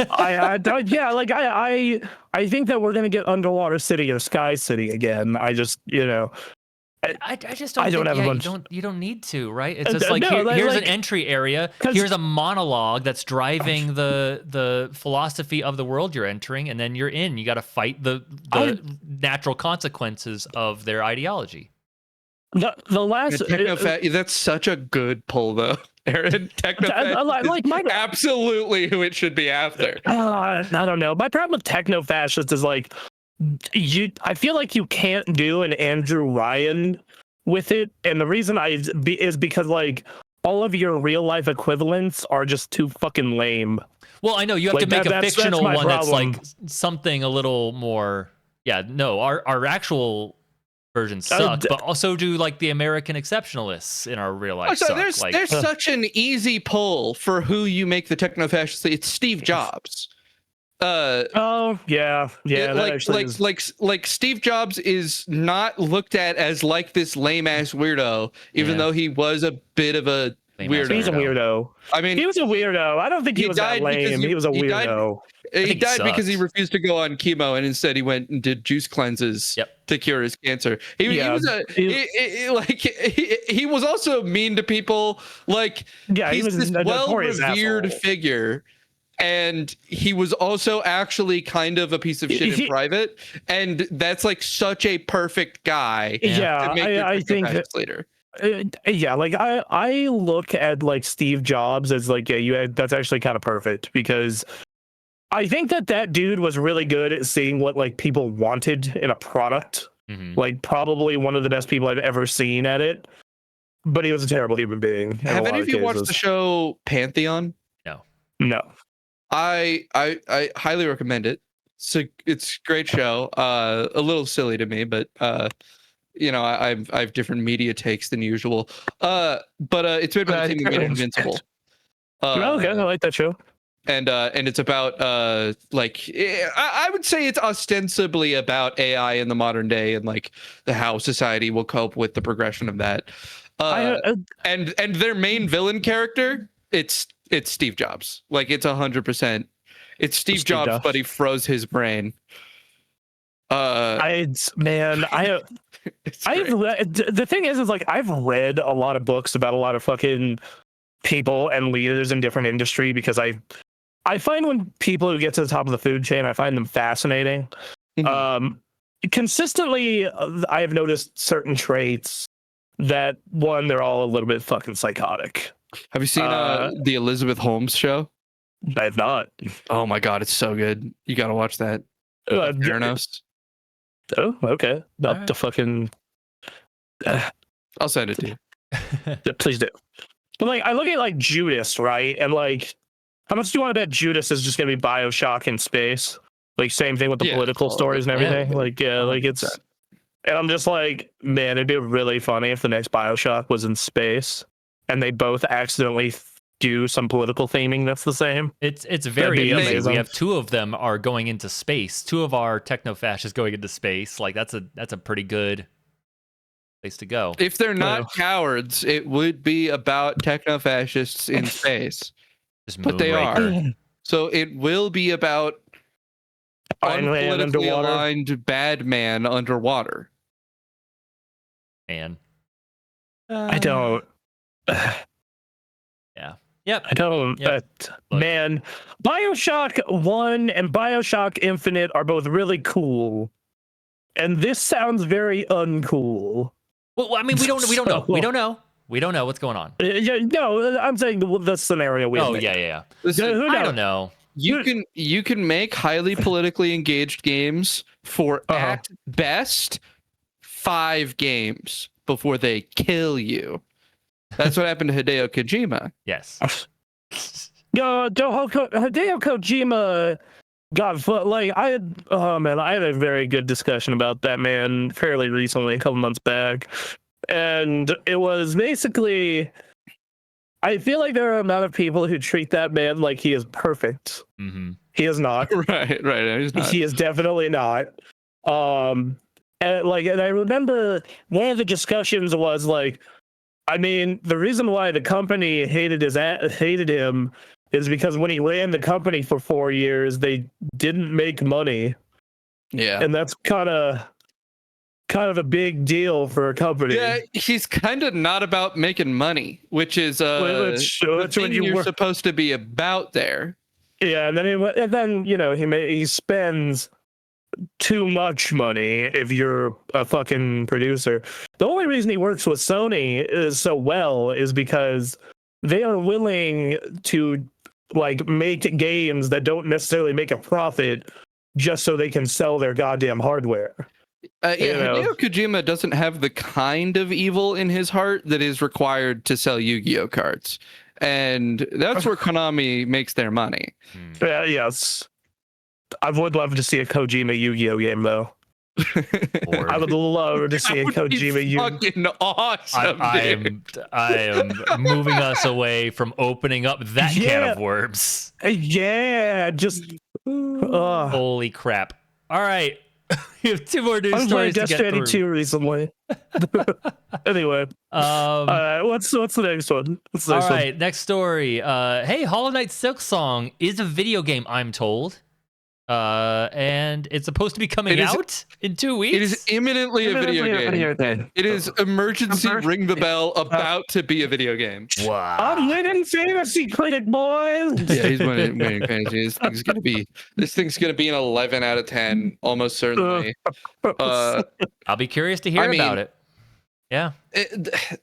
I think that we're gonna get underwater city or sky city again. I just I just don't have a bunch. You don't need to, right? It's just like here's an entry area. Here's a monologue that's driving the philosophy of the world you're entering, and then you're in. You got to fight the natural consequences of their ideology. The last that's such a good pull, though, Aaron. Absolutely who it should be after. I don't know. My problem with techno fascists is like. I feel like you can't do an Andrew Ryan with it, and the reason is because like all of your real life equivalents are just too fucking lame. Well, I know you have to make a fictional one that's like something a little more. Yeah, no, our actual versions suck, but also do like the American exceptionalists in our real life. So there's such an easy pull for who you make the techno fascist. It's Steve Jobs. Like Steve Jobs is not looked at as like this lame ass weirdo, even though he was a bit of a weirdo. He's a weirdo. I mean, he was a weirdo. I don't think he was that lame. He was a weirdo. He died because he refused to go on chemo, and instead he went and did juice cleanses to cure his cancer. He was also mean to people. Like he was this well-revered figure. And he was also actually kind of a piece of shit in private, and that's like such a perfect guy. Yeah, I think later. Like I look at like Steve Jobs as like that's actually kind of perfect because I think that dude was really good at seeing what like people wanted in a product. Mm-hmm. Like probably one of the best people I've ever seen at it, but he was a terrible human being. Have any of you watched the show Pantheon? No. I highly recommend it. It's a great show. A little silly to me, but I have different media takes than usual. But it's made by the team that made Invincible. Okay, I like that show. and it's about I would say it's ostensibly about AI in the modern day and like how society will cope with the progression of that. And their main villain character, it's Steve Jobs. Like it's 100%. It's Steve Jobs, but he froze his brain. The thing is like I've read a lot of books about a lot of fucking people and leaders in different industry because I find when people who get to the top of the food chain, I find them fascinating. Consistently, I have noticed certain traits that one, they're all a little bit fucking psychotic. Have you seen the Elizabeth Holmes show? I have not. Oh my god, it's so good. You gotta watch that. Theranos. Oh, okay. Not the fucking. I'll send it to you. Please do. But like, I look at like Judas, right? And like, how much do you want to bet Judas is just gonna be Bioshock in space? Like, same thing with the political stories and everything. Like it's. And I'm just like, man, it'd be really funny if the next Bioshock was in space, and they both accidentally do some political theming that's the same. It's very easy. We have two of them are going into space. Two of our techno-fascists going into space. Like that's a pretty good place to go. If they're not cowards, it would be about techno-fascists in space. But they are. So it will be about unpolitically aligned bad man underwater. Man. I don't. Yeah. Yep. I don't. Yep. Man, Bioshock 1 and Bioshock Infinite are both really cool. And this sounds very uncool. Well, I mean, we don't know. We don't know. We don't know what's going on. Yeah, no, I'm saying the scenario we Oh, yeah. Listen, I don't know. You can make highly politically engaged games for at best 5 games before they kill you. That's what happened to Hideo Kojima. Yes. Hideo Kojima got I had a very good discussion about that man fairly recently, a couple months back, and it was basically, I feel like there are a amount of people who treat that man like he is perfect. Mm-hmm. He is not. Right. He's not. He is definitely not. And I remember one of the discussions was like, I mean, the reason why the company hated him is because when he ran the company for 4 years, they didn't make money. Yeah, and that's kind of a big deal for a company. Yeah, he's kind of not about making money, which is the thing you're supposed to be about there. Yeah, and then he spends too much money if you're a fucking producer. The only reason he works with Sony is so well is because they are willing to like make games that don't necessarily make a profit just so they can sell their goddamn hardware. Hideo Kojima doesn't have the kind of evil in his heart that is required to sell Yu-Gi-Oh cards, and that's where Konami makes their money. Yes. I would love to see a Kojima Yu-Gi-Oh game, though. I would love to see a Kojima Yu-Gi-Oh. Fucking awesome. I am moving us away from opening up that can of worms. Yeah, just holy crap! All right, we have 2 more news stories to get through. I was playing 2 recently. Anyway, what's the next one? All right, next story. Hey, Hollow Knight Silksong is a video game, I'm told. And it's supposed to be coming out in 2 weeks. It is imminently a video game. It is emergency ring the bell about to be a video game. Wow. I'm winning fantasy critic, boys. Yeah, he's winning fantasy. This thing's gonna be an 11 out of 10, almost certainly. I'll be curious to hear about it. Yeah,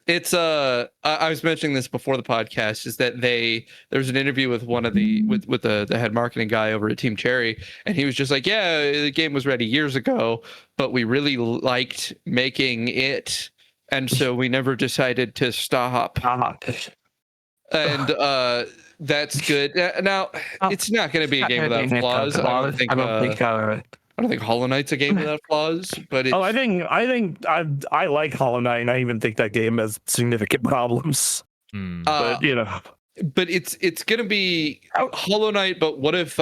it's I was mentioning this before the podcast, is that there's an interview with one of with the head marketing guy over at Team Cherry, and he was just like, yeah, the game was ready years ago, but we really liked making it, and so we never decided to stop. And that's good. Now it's not going to be a game without flaws. I don't think Hollow Knight's a game without flaws, but it's... I like Hollow Knight, and I even think that game has significant problems. Mm. But but it's gonna be Hollow Knight. But what if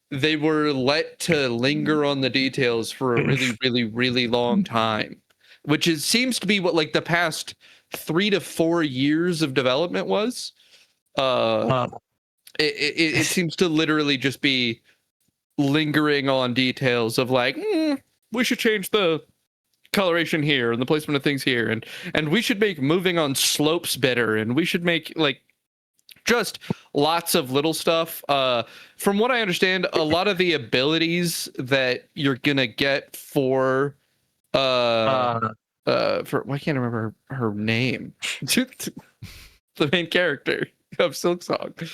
they were let to linger on the details for a really, really, really long time, which seems to be what like the past 3 to 4 years of development was. It seems to literally just be lingering on details of like, we should change the coloration here and the placement of things here, and we should make moving on slopes better, and we should make like just lots of little stuff. From what I understand, a lot of the abilities that you're gonna get for why can't I remember her name? The main character of Silksong.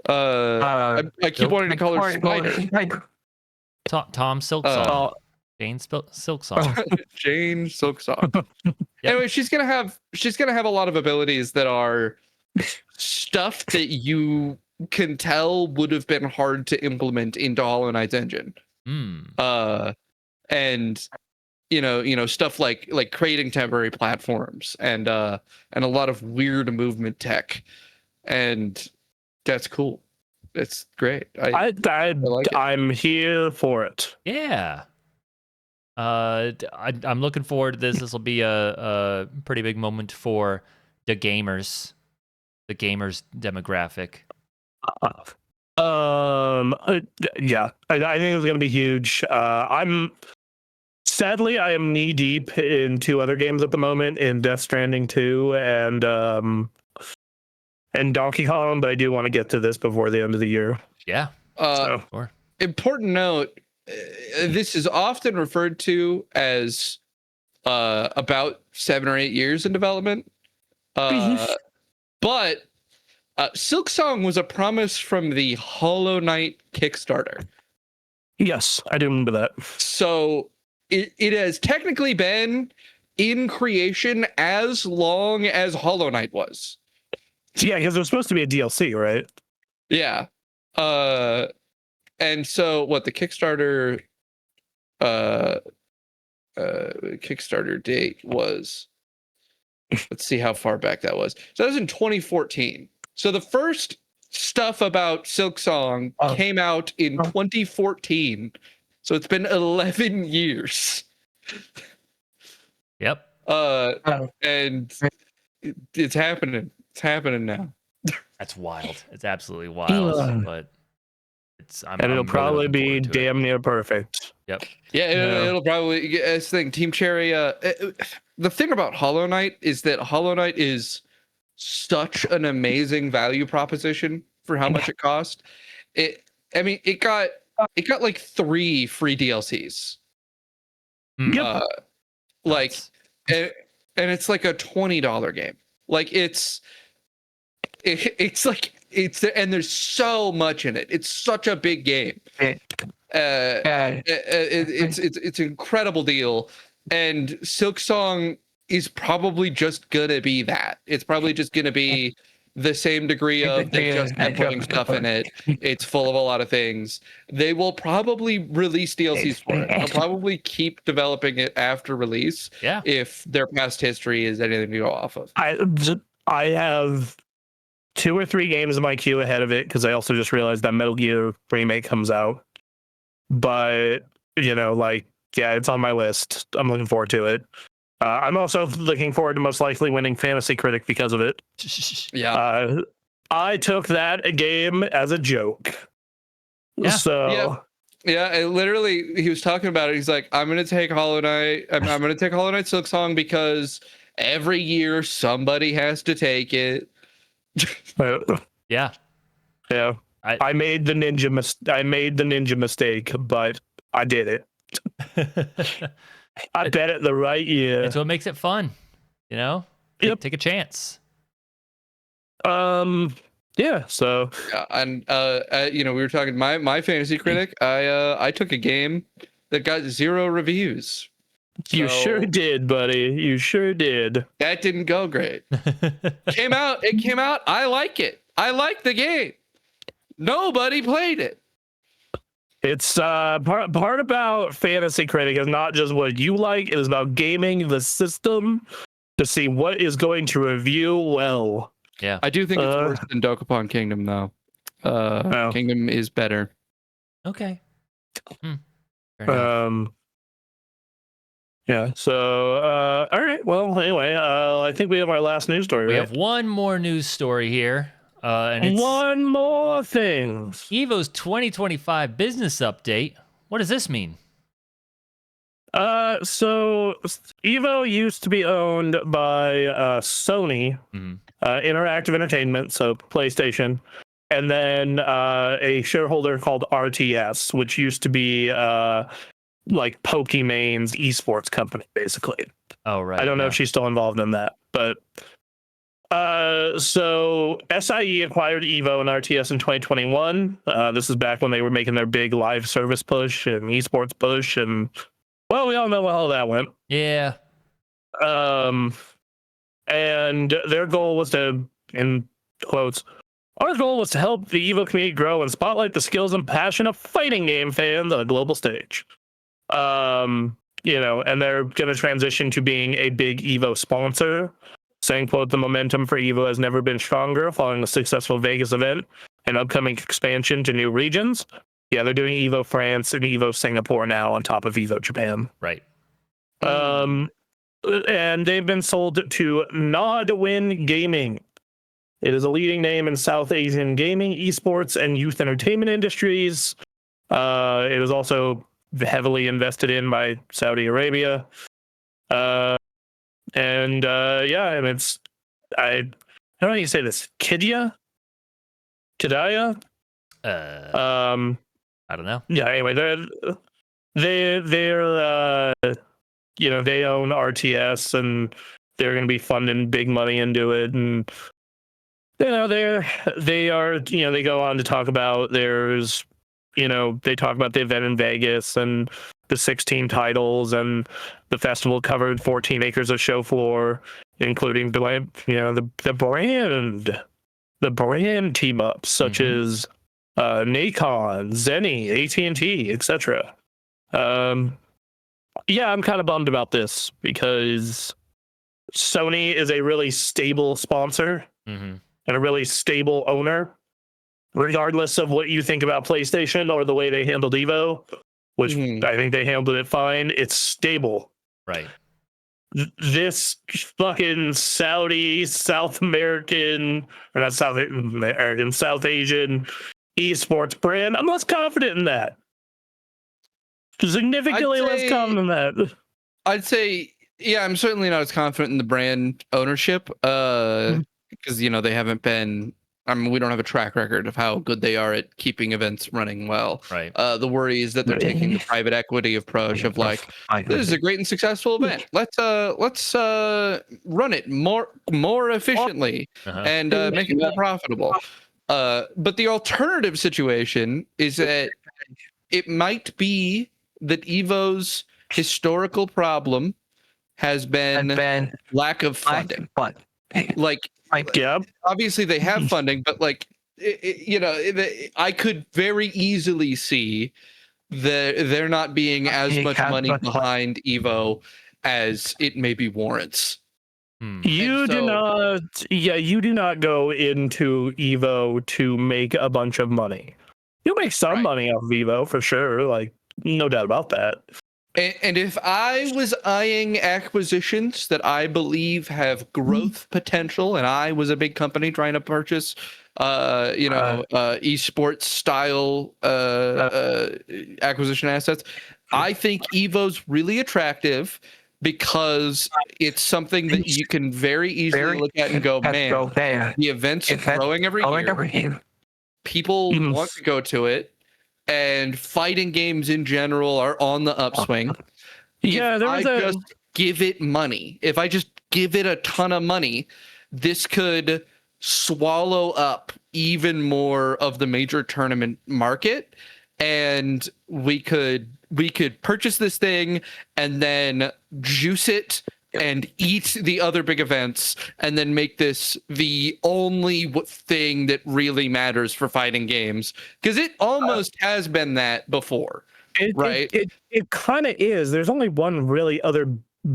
I keep wanting to call her Spider. Tom Silksong. Jane Silksong. Jane Silksong. Anyway, she's gonna have a lot of abilities that are stuff that you can tell would have been hard to implement into Hollow Knight's engine. And stuff like creating temporary platforms and a lot of weird movement tech, and that's cool. It's great. I like it. I'm here for it. Yeah. I'm looking forward to this. This will be a pretty big moment for the gamers demographic. Yeah, I think it's gonna be huge. I am knee deep in 2 other games at the moment, in Death Stranding 2 and Donkey Kong, but I do want to get to this before the end of the year. Yeah. Sure. Important note. This is often referred to as about 7 or 8 years in development. But Silksong was a promise from the Hollow Knight Kickstarter. Yes, I do remember that. So it has technically been in creation as long as Hollow Knight was. Yeah, because it was supposed to be a DLC, right? Yeah. And so what the Kickstarter date was, let's see how far back that was. So that was in 2014. So the first stuff about Silksong came out in 2014. So it's been 11 years. Yep. And it's happening. It's happening now. That's wild. It's absolutely wild, but it'll probably be damn near perfect. Yep. Yeah, it'll probably. That's the thing. Team Cherry. The thing about Hollow Knight is that Hollow Knight is such an amazing value proposition for how much it cost. It got like 3 free DLCs. Yep. And it's like a $20 game. Like it's and there's so much in it. It's such a big game. It's an incredible deal, and Silksong is probably just gonna be that. It's probably just gonna be the same degree of they just kept putting stuff in it. It's full of a lot of things. They will probably release DLCs for it. They'll probably keep developing it after release. Yeah. If their past history is anything to go off of. I have 2 or 3 games in my queue ahead of it, because I also just realized that Metal Gear Remake comes out. But, it's on my list. I'm looking forward to it. I'm also looking forward to most likely winning Fantasy Critic because of it. Yeah. I took that game as a joke. Yeah. So... Yeah, literally, he was talking about it. He's like, I'm going to take Hollow Knight. I'm going to take Hollow Knight Silksong because every year somebody has to take it. Yeah. I made the ninja mistake, but I did it. I bet it the right year. It's what makes it fun, Yep. Take a chance. Yeah. So. And we were talking. My Fantasy Critic. I took a game that got 0 reviews. You sure did, buddy. You sure did. That didn't go great. It came out. I like it. I like the game. Nobody played it. It's part about Fantasy Critic is not just what you like. It is about gaming the system to see what is going to review well. Yeah. I do think it's worse than Dokapon Kingdom, though. Kingdom is better. Okay. Fair enough. Yeah. So, all right. Well, anyway, I think we have our last news story. We right? have one more news story here, and it's one more thing. Evo's 2025 business update. What does this mean? So Evo used to be owned by Sony Interactive Entertainment, so PlayStation, and then a shareholder called RTS, which used to be like Pokemon's esports company, basically. Oh, right. I don't know if she's still involved in that, but so SIE acquired Evo and RTS in 2021. This is back when they were making their big live service push and esports push, and well, we all know how that went. Yeah. And their goal was to, in quotes, our goal was to help the Evo community grow and spotlight the skills and passion of fighting game fans on a global stage. And they're going to transition to being a big Evo sponsor, saying, quote, the momentum for Evo has never been stronger following the successful Vegas event and upcoming expansion to new regions. Yeah, they're doing Evo France and Evo Singapore now on top of Evo Japan. Right. And they've been sold to Nodwin Gaming. It is a leading name in South Asian gaming, esports, and youth entertainment industries. It was also heavily invested in by Saudi Arabia. And it's I don't know how you say this. Kidaya? I don't know. Yeah, anyway, they're they own RTS and they're going to be funding big money into it. And, they go on to talk about they talk about the event in Vegas and the 16 titles, and the festival covered 14 acres of show floor, including the brand team ups such as Nikon, Zenny, AT&T, etc. I'm kind of bummed about this because Sony is a really stable sponsor and a really stable owner, regardless of what you think about PlayStation or the way they handled Evo, which I think they handled it fine. It's stable. Right. This fucking Saudi, South American, or not South American, South Asian esports brand, I'm less confident in that. Significantly less confident in that. I'd say, yeah, I'm certainly not as confident in the brand ownership because, they haven't been, we don't have a track record of how good they are at keeping events running well. Right. The worry is that they're taking the private equity approach of like, this is a great and successful event. Let's run it more efficiently and make it more profitable. But the alternative situation is that it might be that Evo's historical problem has been lack of funding. Obviously they have funding, but I could very easily see there not being as much money behind Evo as it maybe warrants. You do not go into Evo to make a bunch of money. You'll make some money off of Evo for sure, like no doubt about that. And if I was eyeing acquisitions that I believe have growth potential, and I was a big company trying to purchase, esports style acquisition assets, I think Evo's really attractive because it's something that you can very easily look at and go, man, the event's growing every year. People want to go to it. And fighting games in general are on the upswing. If I just give it money, if I just give it a ton of money, this could swallow up even more of the major tournament market, and we could purchase this thing and then juice it and eat the other big events and then make this the only thing that really matters for fighting games, because it almost has been that before, right? It kind of is. There's only one really other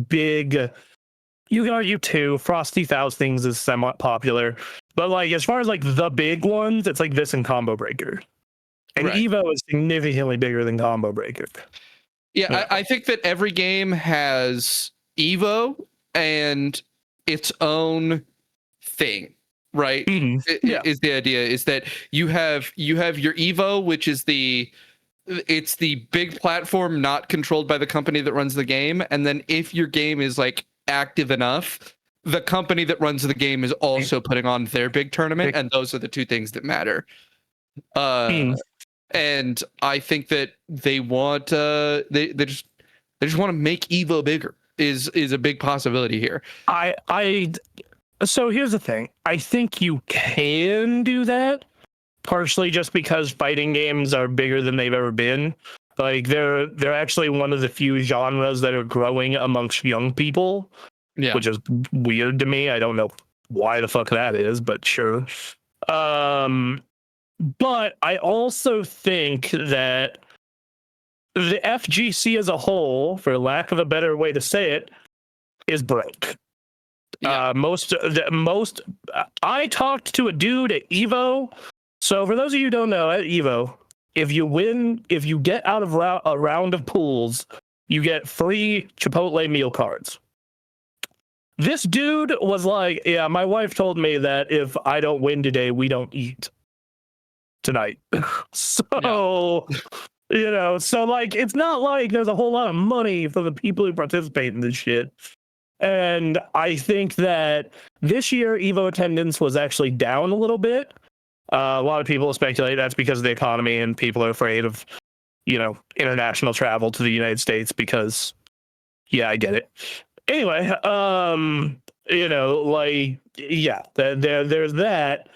big You can argue too. Frosty Faustings is somewhat popular, but like as far as like the big ones, it's like this and Combo Breaker, and Right. Evo is significantly bigger than Combo Breaker. Yeah, I think that every game has Evo and its own thing, right? Is the idea is that you have your Evo, which is it's the big platform not controlled by the company that runs the game, and then if your game is like active enough, the company that runs the game is also putting on their big tournament, and those are the two things that matter. And I think that they want they just want to make Evo bigger is a big possibility here. So here's the thing. I think you can do that, partially just because fighting games are bigger than they've ever been. Like they're actually one of the few genres that are growing amongst young people, which is weird to me. I don't know why the fuck that is, but sure. But I also think that the FGC as a whole, for lack of a better way to say it, is broke. I talked to a dude at Evo. So for those of you who don't know, at Evo, if you get out of a round of pools, you get free Chipotle meal cards. This dude was like, yeah, my wife told me that if I don't win today, we don't eat tonight. So, so like, it's not like there's a whole lot of money for the people who participate in this shit. And I think that this year Evo attendance was actually down a little bit. A lot of people speculate that's because of the economy and people are afraid of, international travel to the United States because, yeah, I get it. Anyway, there's that.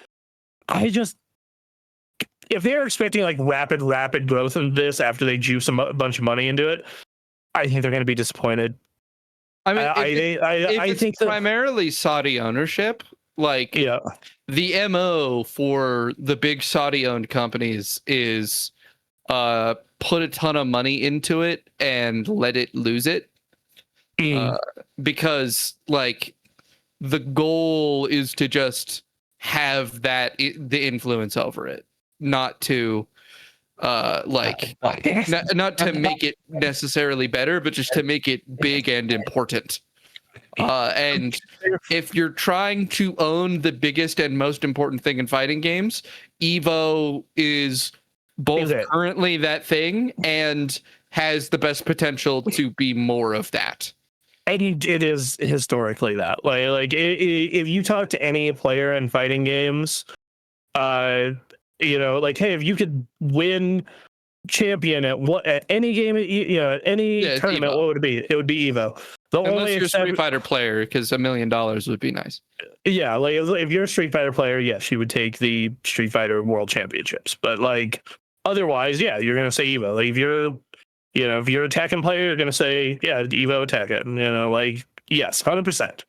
If they're expecting like rapid growth in this after they juice a bunch of money into it, I think they're going to be disappointed. I mean, I think primarily Saudi ownership, like the MO for the big Saudi-owned companies is put a ton of money into it and let it lose it, because like the goal is to just have the influence over it, not to not to make it necessarily better, but just to make it big and important. And if you're trying to own the biggest and most important thing in fighting games, Evo is both currently that thing and has the best potential to be more of that. And it is historically that. Like if you talk to any player in fighting games, like, hey, if you could win champion at any game, any tournament, what would it be? It would be Evo. Unless you're a Street Fighter player, because $1 million would be nice. Yeah, like if you're a Street Fighter player, yes, you would take the Street Fighter World Championships. But like otherwise, yeah, you're gonna say Evo. Like if you're a Tekken player, you're gonna say, yeah, Evo Tekken. Like yes, 100%.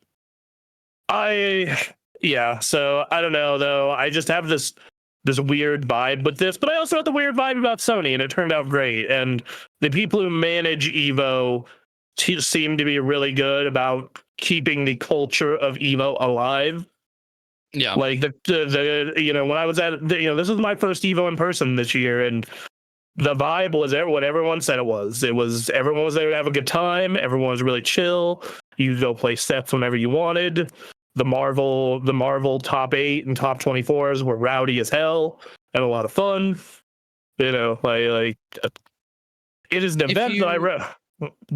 So I don't know though. I just have this weird vibe with this, but I also have the weird vibe about Sony, and it turned out great. And the people who manage Evo seem to be really good about keeping the culture of Evo alive. Yeah, like the when I was at this was my first Evo in person this year, and the vibe was what everyone said it was. Everyone was there to have a good time. Everyone was really chill. You could go play sets whenever you wanted. The Marvel top 8 and top 24s were rowdy as hell and a lot of fun. It is an event that I read.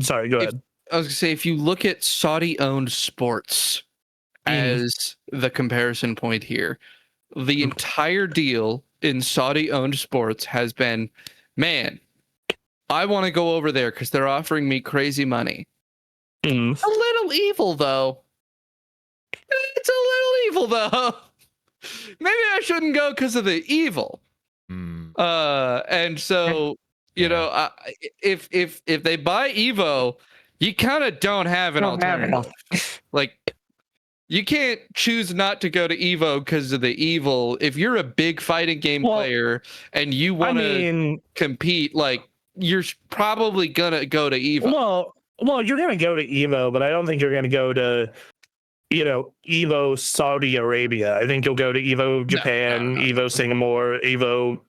Sorry, go ahead. I was gonna say, if you look at Saudi-owned sports as the comparison point here, the entire deal in Saudi-owned sports has been, man, I want to go over there because they're offering me crazy money. A little evil, though. It's a little evil, though. Maybe I shouldn't go because of the evil. And so, if they buy Evo, you kind of don't have an alternative. Like, you can't choose not to go to Evo because of the evil. If you're a big fighting game player and you want to compete, like, you're probably gonna go to Evo. Well, you're gonna go to Evo, but I don't think you're gonna go to Evo Saudi Arabia. I think you'll go to Evo Japan, no. Evo Singapore, Evo,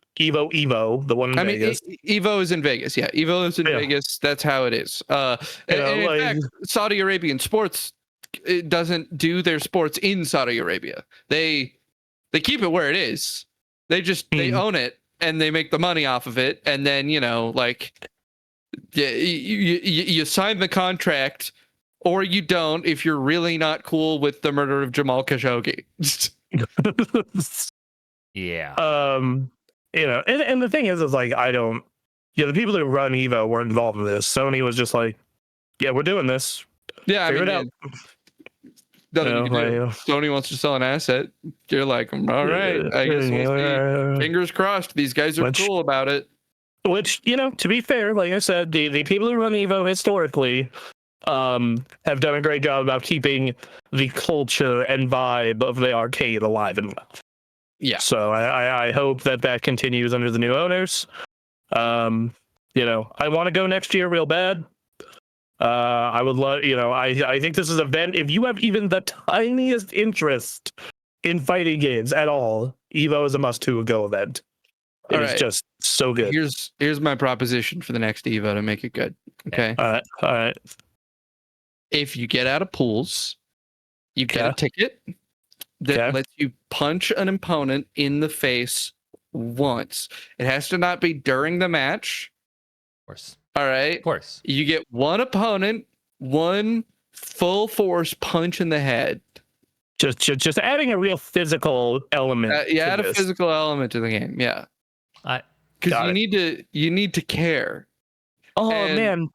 the one in Vegas. Evo is in Vegas. Yeah, Evo is in Vegas. That's how it is. And in fact, Saudi Arabian sports, it doesn't do their sports in Saudi Arabia. They keep it where it is. They own it and they make the money off of it. And then you sign the contract, or you don't if you're really not cool with the murder of Jamal Khashoggi. Yeah. And the thing is like I don't. The people who run Evo weren't involved in this. Sony was just like, yeah, we're doing this. Yeah, figure it out. Sony wants to sell an asset. You're like, all right, I guess we'll see. Fingers crossed. These guys are cool about it. Which, to be fair, like I said, the people who run Evo historically have done a great job about keeping the culture and vibe of the arcade alive and well. Yeah. So I hope that continues under the new owners. I want to go next year real bad. I would love, I think this is an event. If you have even the tiniest interest in fighting games at all, Evo is a must-to-go event. It's just so good. Here's my proposition for the next Evo to make it good. Okay. All right. If you get out of pools, you get a ticket that lets you punch an opponent in the face once. It has to not be during the match. Of course. All right. Of course. You get one opponent, one full force punch in the head. Just adding a real physical element. Add a physical element to the game. Yeah. Because you need to care. Oh man.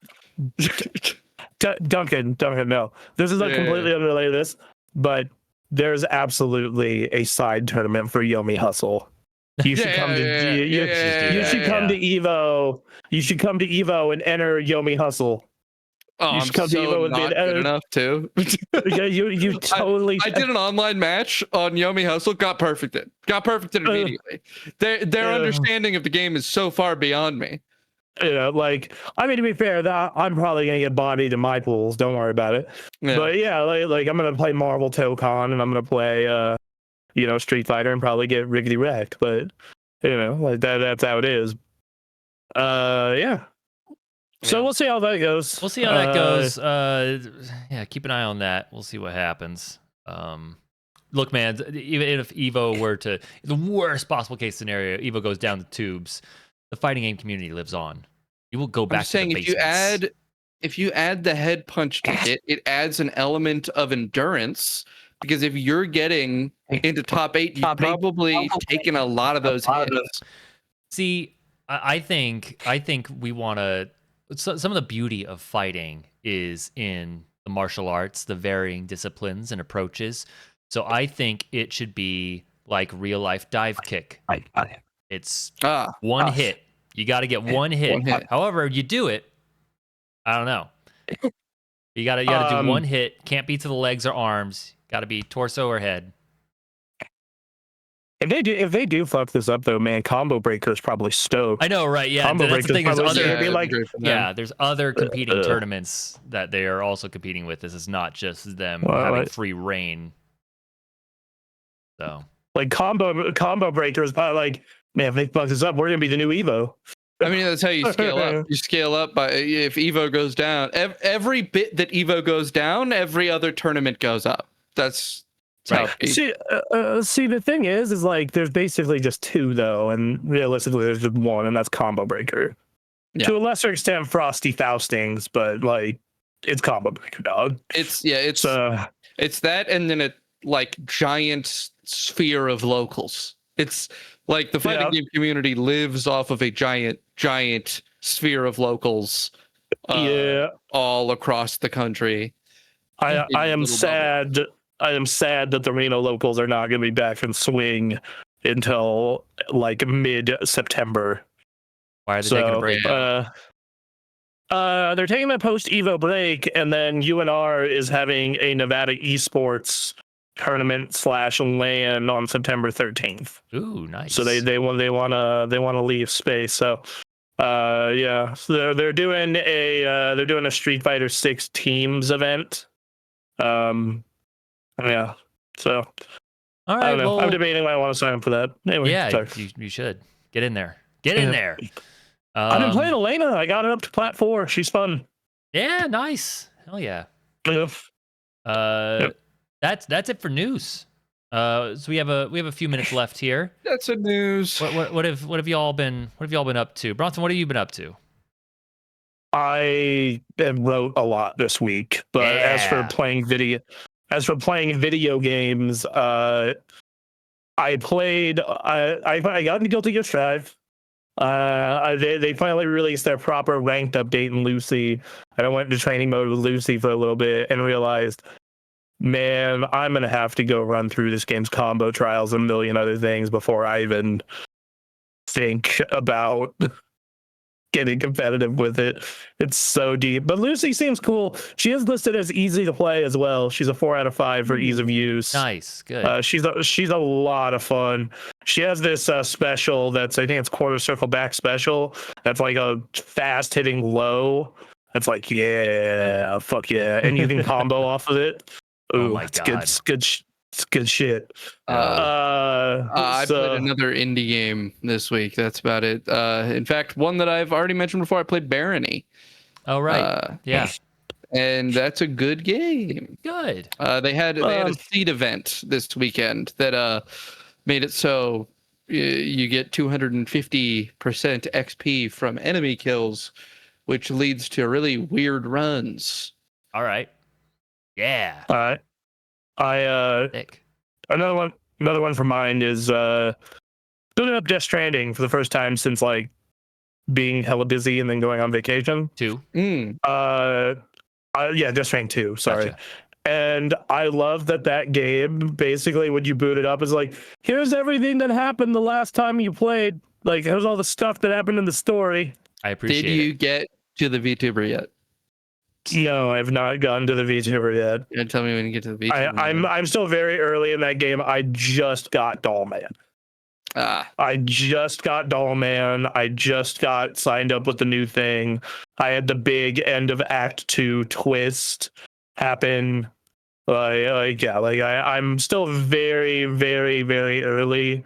Duncan, no. This is completely unrelated to this, but there's absolutely a side tournament for Yomi Hustle. You should come to you should come to Evo. You should come to Evo and enter Yomi Hustle. Oh, you should come to Evo and be good enough too. Yeah, you totally. I did an online match on Yomi Hustle. Got perfected immediately. Their understanding of the game is so far beyond me. To be fair, I'm probably gonna get bodied in my pools. Don't worry about it. Yeah. But yeah, like I'm gonna play Marvel Tokon and I'm gonna play Street Fighter and probably get rickety wrecked. But that's how it is. Yeah. So we'll see how that goes. Keep an eye on that. We'll see what happens. Look, man, even if Evo were to, the worst possible case scenario, Evo goes down the tubes, the fighting game community lives on. You will go back to the basements. If you add the head punch ticket, it adds an element of endurance. Because if you're getting into top 8, you've probably taken a lot of those hits. See, I think we want to. Some of the beauty of fighting is in the martial arts, the varying disciplines and approaches. So I think it should be like real life dive kick. It's one hit. You got to get one hit. However you do it, I don't know. You got to do one hit. Can't be to the legs or arms. Got to be torso or head. If they do fuck this up though, man, Combo Breaker is probably stoked. I know, right? Yeah, Combo that's the thing. There's other, there's other competing tournaments that they are also competing with. This is not just them having free reign. So, Combo Breaker is probably like, man, if they fuck this up, we're gonna be the new Evo. I mean, that's how you scale up. You scale up by if Evo goes down. Every bit that Evo goes down, every other tournament goes up. That's right. See, the thing is like there's basically just two though, and realistically there's just one, and that's Combo Breaker. Yeah. To a lesser extent, Frosty Faustings, but like it's Combo Breaker, dog. It's that, and then a giant sphere of locals. It's like the fighting game community lives off of a giant sphere of locals. All across the country. I am sad. I am sad that the Reno locals are not going to be back in swing until like mid-September. Why are they taking a break? They're taking a post-Evo break, and then UNR is having a Nevada esports tournament /LAN on September 13th. Ooh, nice. So they want to leave space. So so they're doing a Street Fighter 6 teams event. Yeah. So All I right. don't know. Well, I'm debating whether I want to sign up for that. Anyway, yeah, sorry. you should get in there. Get in there. I've been playing Elena. I got it up to plat 4. She's fun. Yeah, nice. Hell yeah. Yeah. That's it for news. So we have a few minutes left here. That's a news. What have y'all been up to? Bronson, what have you been up to? I wrote a lot this week, but as for playing video games, I played. I got into Guilty Gear Strive. They finally released their proper ranked update in Lucy. I went into training mode with Lucy for a little bit and realized, man, I'm gonna have to go run through this game's combo trials and a million other things before I even think about getting competitive with it. It's so deep. But Lucy seems cool. She is listed as easy to play as well. She's a 4 out of 5 for ease of use. Nice, good. She's a lot of fun. She has this special that's, I think it's quarter circle back special. That's like a fast hitting low. That's like, yeah, fuck yeah. And you can combo off of it. Ooh, Oh my it's God. good. It's good shit. I played another indie game this week. That's about it. In fact, one that I've already mentioned before, I played Barony. Oh, right. Yeah. And that's a good game. Good. They had a seed event this weekend that made it so you get 250% XP from enemy kills, which leads to really weird runs. All right. Yeah. All right. Thick. Another one for mine is building up Death Stranding for the first time since like being hella busy and then going on vacation. 2. Yeah, Death Stranding 2. Sorry. Gotcha. And I love that game. Basically, when you boot it up, is like, here's everything that happened the last time you played. Like, here's all the stuff that happened in the story. I appreciate it. Did you get to the VTuber yet? No, I've not gotten to the VTuber yet. Yeah, tell me when you get to the VTuber. I'm still very early in that game. I just got Dollman. I just got Dollman. I just got signed up with the new thing. I had the big end of Act 2 twist happen. I'm still very, very, very early.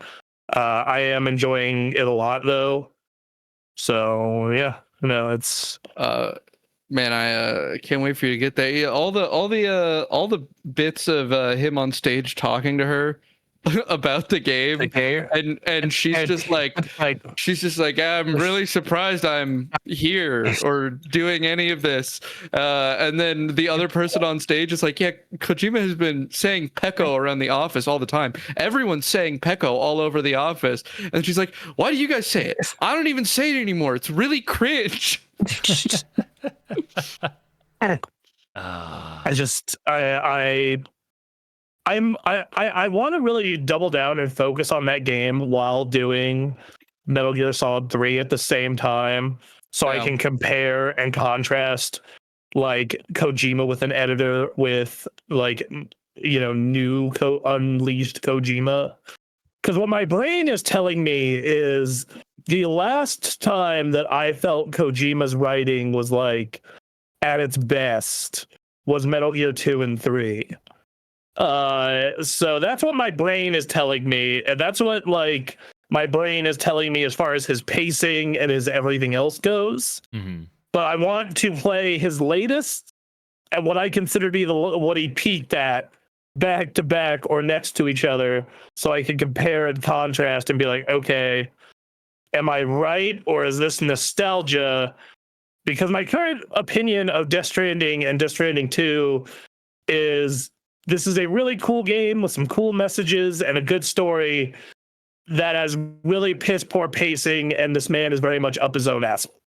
I am enjoying it a lot though. So yeah, no, it's man, I can't wait for you to get there. Yeah, all the bits of him on stage talking to her about the game, and she's just like, I'm really surprised I'm here or doing any of this. And then the other person on stage is like, yeah, Kojima has been saying Pecco around the office all the time. Everyone's saying Pecco all over the office. And she's like, why do you guys say it? I don't even say it anymore. It's really cringe. I want to really double down and focus on that game while doing Metal Gear Solid 3 at the same time, so I can compare and contrast like Kojima with an editor with like, you know, new unleashed Kojima. Because what my brain is telling me is the last time that I felt Kojima's writing was like at its best was Metal Gear 2 and 3. So that's what my brain is telling me, and that's what like my brain is telling me as far as his pacing and his everything else goes. Mm-hmm. But I want to play his latest and what I consider to be what he peaked at back to back or next to each other, so I can compare and contrast and be like, okay, am I right or is this nostalgia? Because my current opinion of Death Stranding and Death Stranding 2 is this is a really cool game with some cool messages and a good story that has really piss poor pacing, and this man is very much up his own asshole.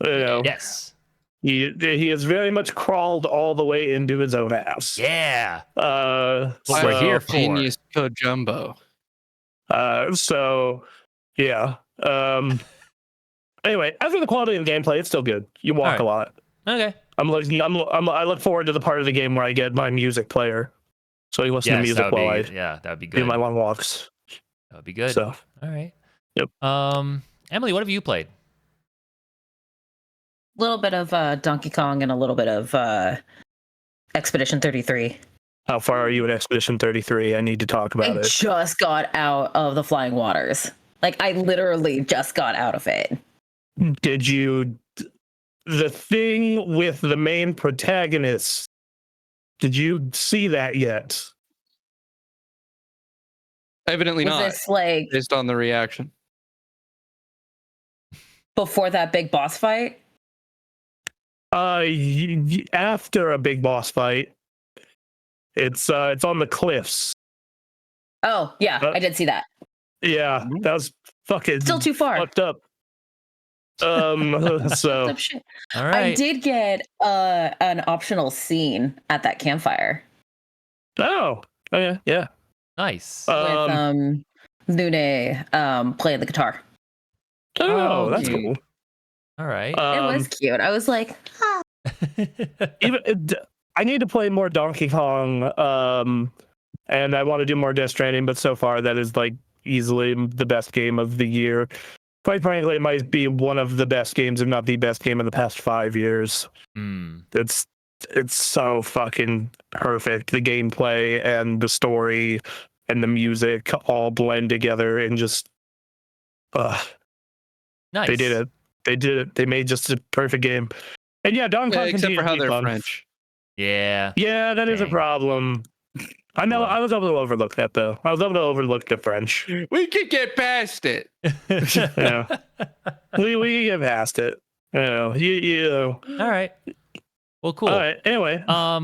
You know, yes, he has very much crawled all the way into his own ass. Yeah, what we're here for. Genius Code Jumbo. So yeah. Anyway, as for the quality of the gameplay, it's still good. You walk a lot. Okay. I look forward to the part of the game where I get my music player, so you listen to music while I that would be good. do my long walks. That would be good. So, all right. Yep. Emily, what have you played? A little bit of Donkey Kong and a little bit of Expedition 33. How far are you in Expedition 33? I need to talk about it. Just got out of the Flying Waters. Like, I literally just got out of it. Did you... The thing with the main protagonist, did you see that yet? Evidently Was not, this like based on the reaction. before that big boss fight? After a big boss fight. It's on the cliffs. Oh, yeah, I did see that. Yeah, that was fucking Still too far. fucked up. So all right. I did get an optional scene at that campfire. Oh yeah. Nice. With Lune playing the guitar. Oh, that's cute. cool. All right. It was cute. I was like, I need to play more Donkey Kong, and I want to do more Death Stranding, but so far that is like easily the best game of the year. Quite frankly, it might be one of the best games, if not the best game in the past 5 years. It's so fucking perfect. The gameplay and the story and the music all blend together and just nice. They did it. They did it. They made just a perfect game. And yeah, Donkey Kong except for how they're fun. French. Yeah. Yeah, that is a problem. I know. I was able to overlook that though. I was able to overlook the French. We could get past it. Yeah, we can get past it. You know. All right. Well, cool. All right. Anyway, I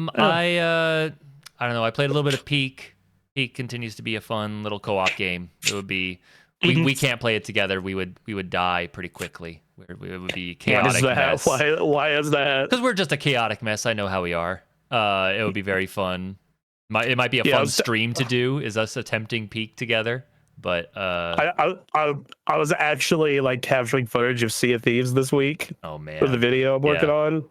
don't know. I played a little bit of Peak. Peak continues to be a fun little co-op game. It would be we can't play it together. We would die pretty quickly. It would be chaotic mess. Why is that? Because we're just a chaotic mess. I know how we are. It would be very fun. It might be a fun stream to do. Is us attempting Peak together. But I was actually like capturing footage of Sea of Thieves this week. Oh man, for the video I'm working on,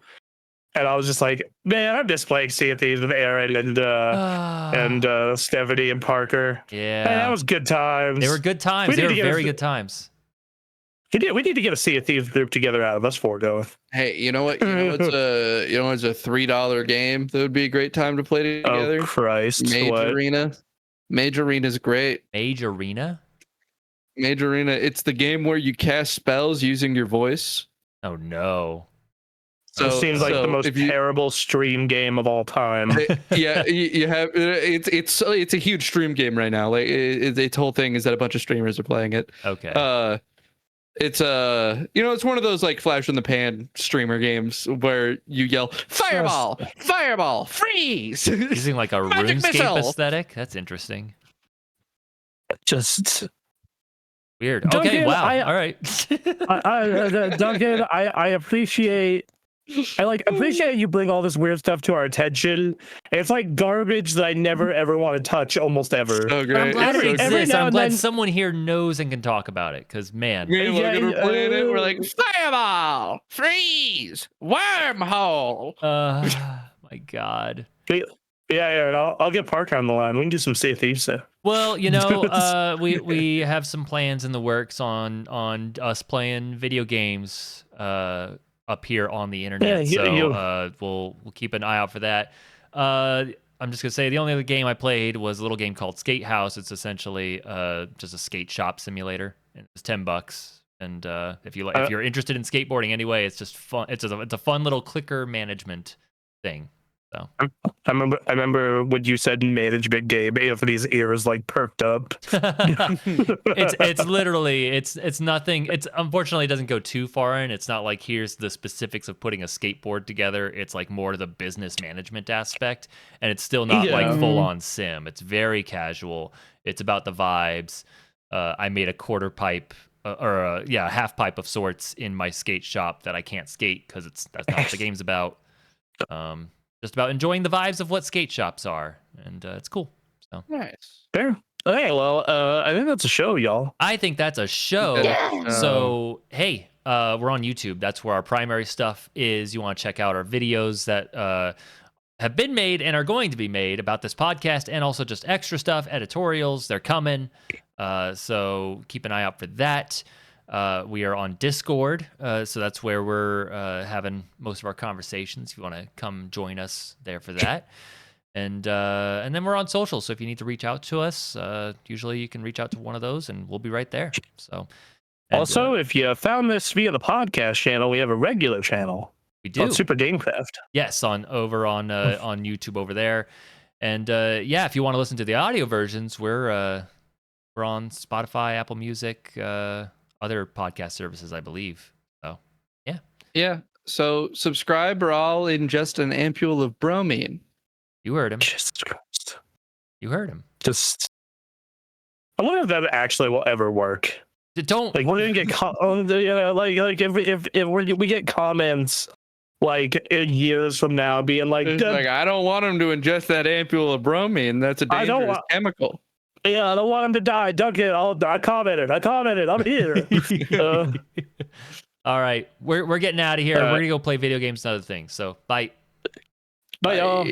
and I was just like, man, I'm just playing Sea of Thieves with Aaron and Stephanie and Parker. Yeah, man, that was good times. They were good times. They were very good times. We need to get a Sea of Thieves group together out of us four going. Hey, you know what? It's a $3 game that would be a great time to play together. Oh Christ! Mage Arena. Mage Arena is great. Mage Arena. Mage Arena. It's the game where you cast spells using your voice. Oh no! So it seems like the most terrible stream game of all time. Yeah, you have it's a huge stream game right now. Like its whole thing is that a bunch of streamers are playing it. Okay. It's it's one of those like flash in the pan streamer games where you yell fireball, fireball, freeze, using like a RuneScape aesthetic. That's interesting. Just weird. Duncan, okay, wow. All right. Duncan, I appreciate you bring all this weird stuff to our attention. It's like garbage that I never ever want to touch almost ever. So great. I'm glad it exists. I'm glad someone here knows and can talk about it. Because man, me and Logan were playing it. We're like fireball, freeze, wormhole. My God. Yeah, I'll get Parker on the line. We can do some Sea of Thieves stuff. Well, we have some plans in the works on us playing video games up here on the internet. We'll keep an eye out for that. I'm just gonna say the only other game I played was a little game called Skate House. It's essentially just a skate shop simulator. It's $10. And if you're interested in skateboarding anyway, it's just fun. It's a fun little clicker management thing. So I remember when you said management game, Anthony's ears like perked up. it's literally it's nothing. It's unfortunately it doesn't go too far in. It's not like here's the specifics of putting a skateboard together. It's like more the business management aspect, and it's still not like full on sim. It's very casual. It's about the vibes. I made a quarter pipe or a half pipe of sorts in my skate shop that I can't skate because that's not what the game's about. Just about enjoying the vibes of what skate shops are, and it's cool. So nice. Fair. Okay, well, I think that's a show, y'all. I think that's a show. Yeah. So hey, we're on YouTube. That's where our primary stuff is. You want to check out our videos that have been made and are going to be made about this podcast, and also just extra stuff, editorials. They're coming. So keep an eye out for that. We are on Discord, so that's where we're having most of our conversations. If you want to come join us there for that. And then we're on social. So if you need to reach out to us, usually you can reach out to one of those, and we'll be right there. So. And, also, if you found this via the podcast channel, we have a regular channel. We do. Super Gamecraft. Yes, over on YouTube over there. And if you want to listen to the audio versions, we're on Spotify, Apple Music, other podcast services, I believe. So, yeah. Yeah. So subscribe or I'll ingest an ampule of bromine. You heard him. Jesus Christ. You heard him. I wonder if that actually will ever work. Don't like we're gonna get like if we get comments like in years from now being like I don't want him to ingest that ampule of bromine. That's a dangerous chemical. Yeah, I don't want him to die. Duncan, I commented. I'm here. All right, we're getting out of here. We're gonna go play video games and other things. So bye. Bye, y'all.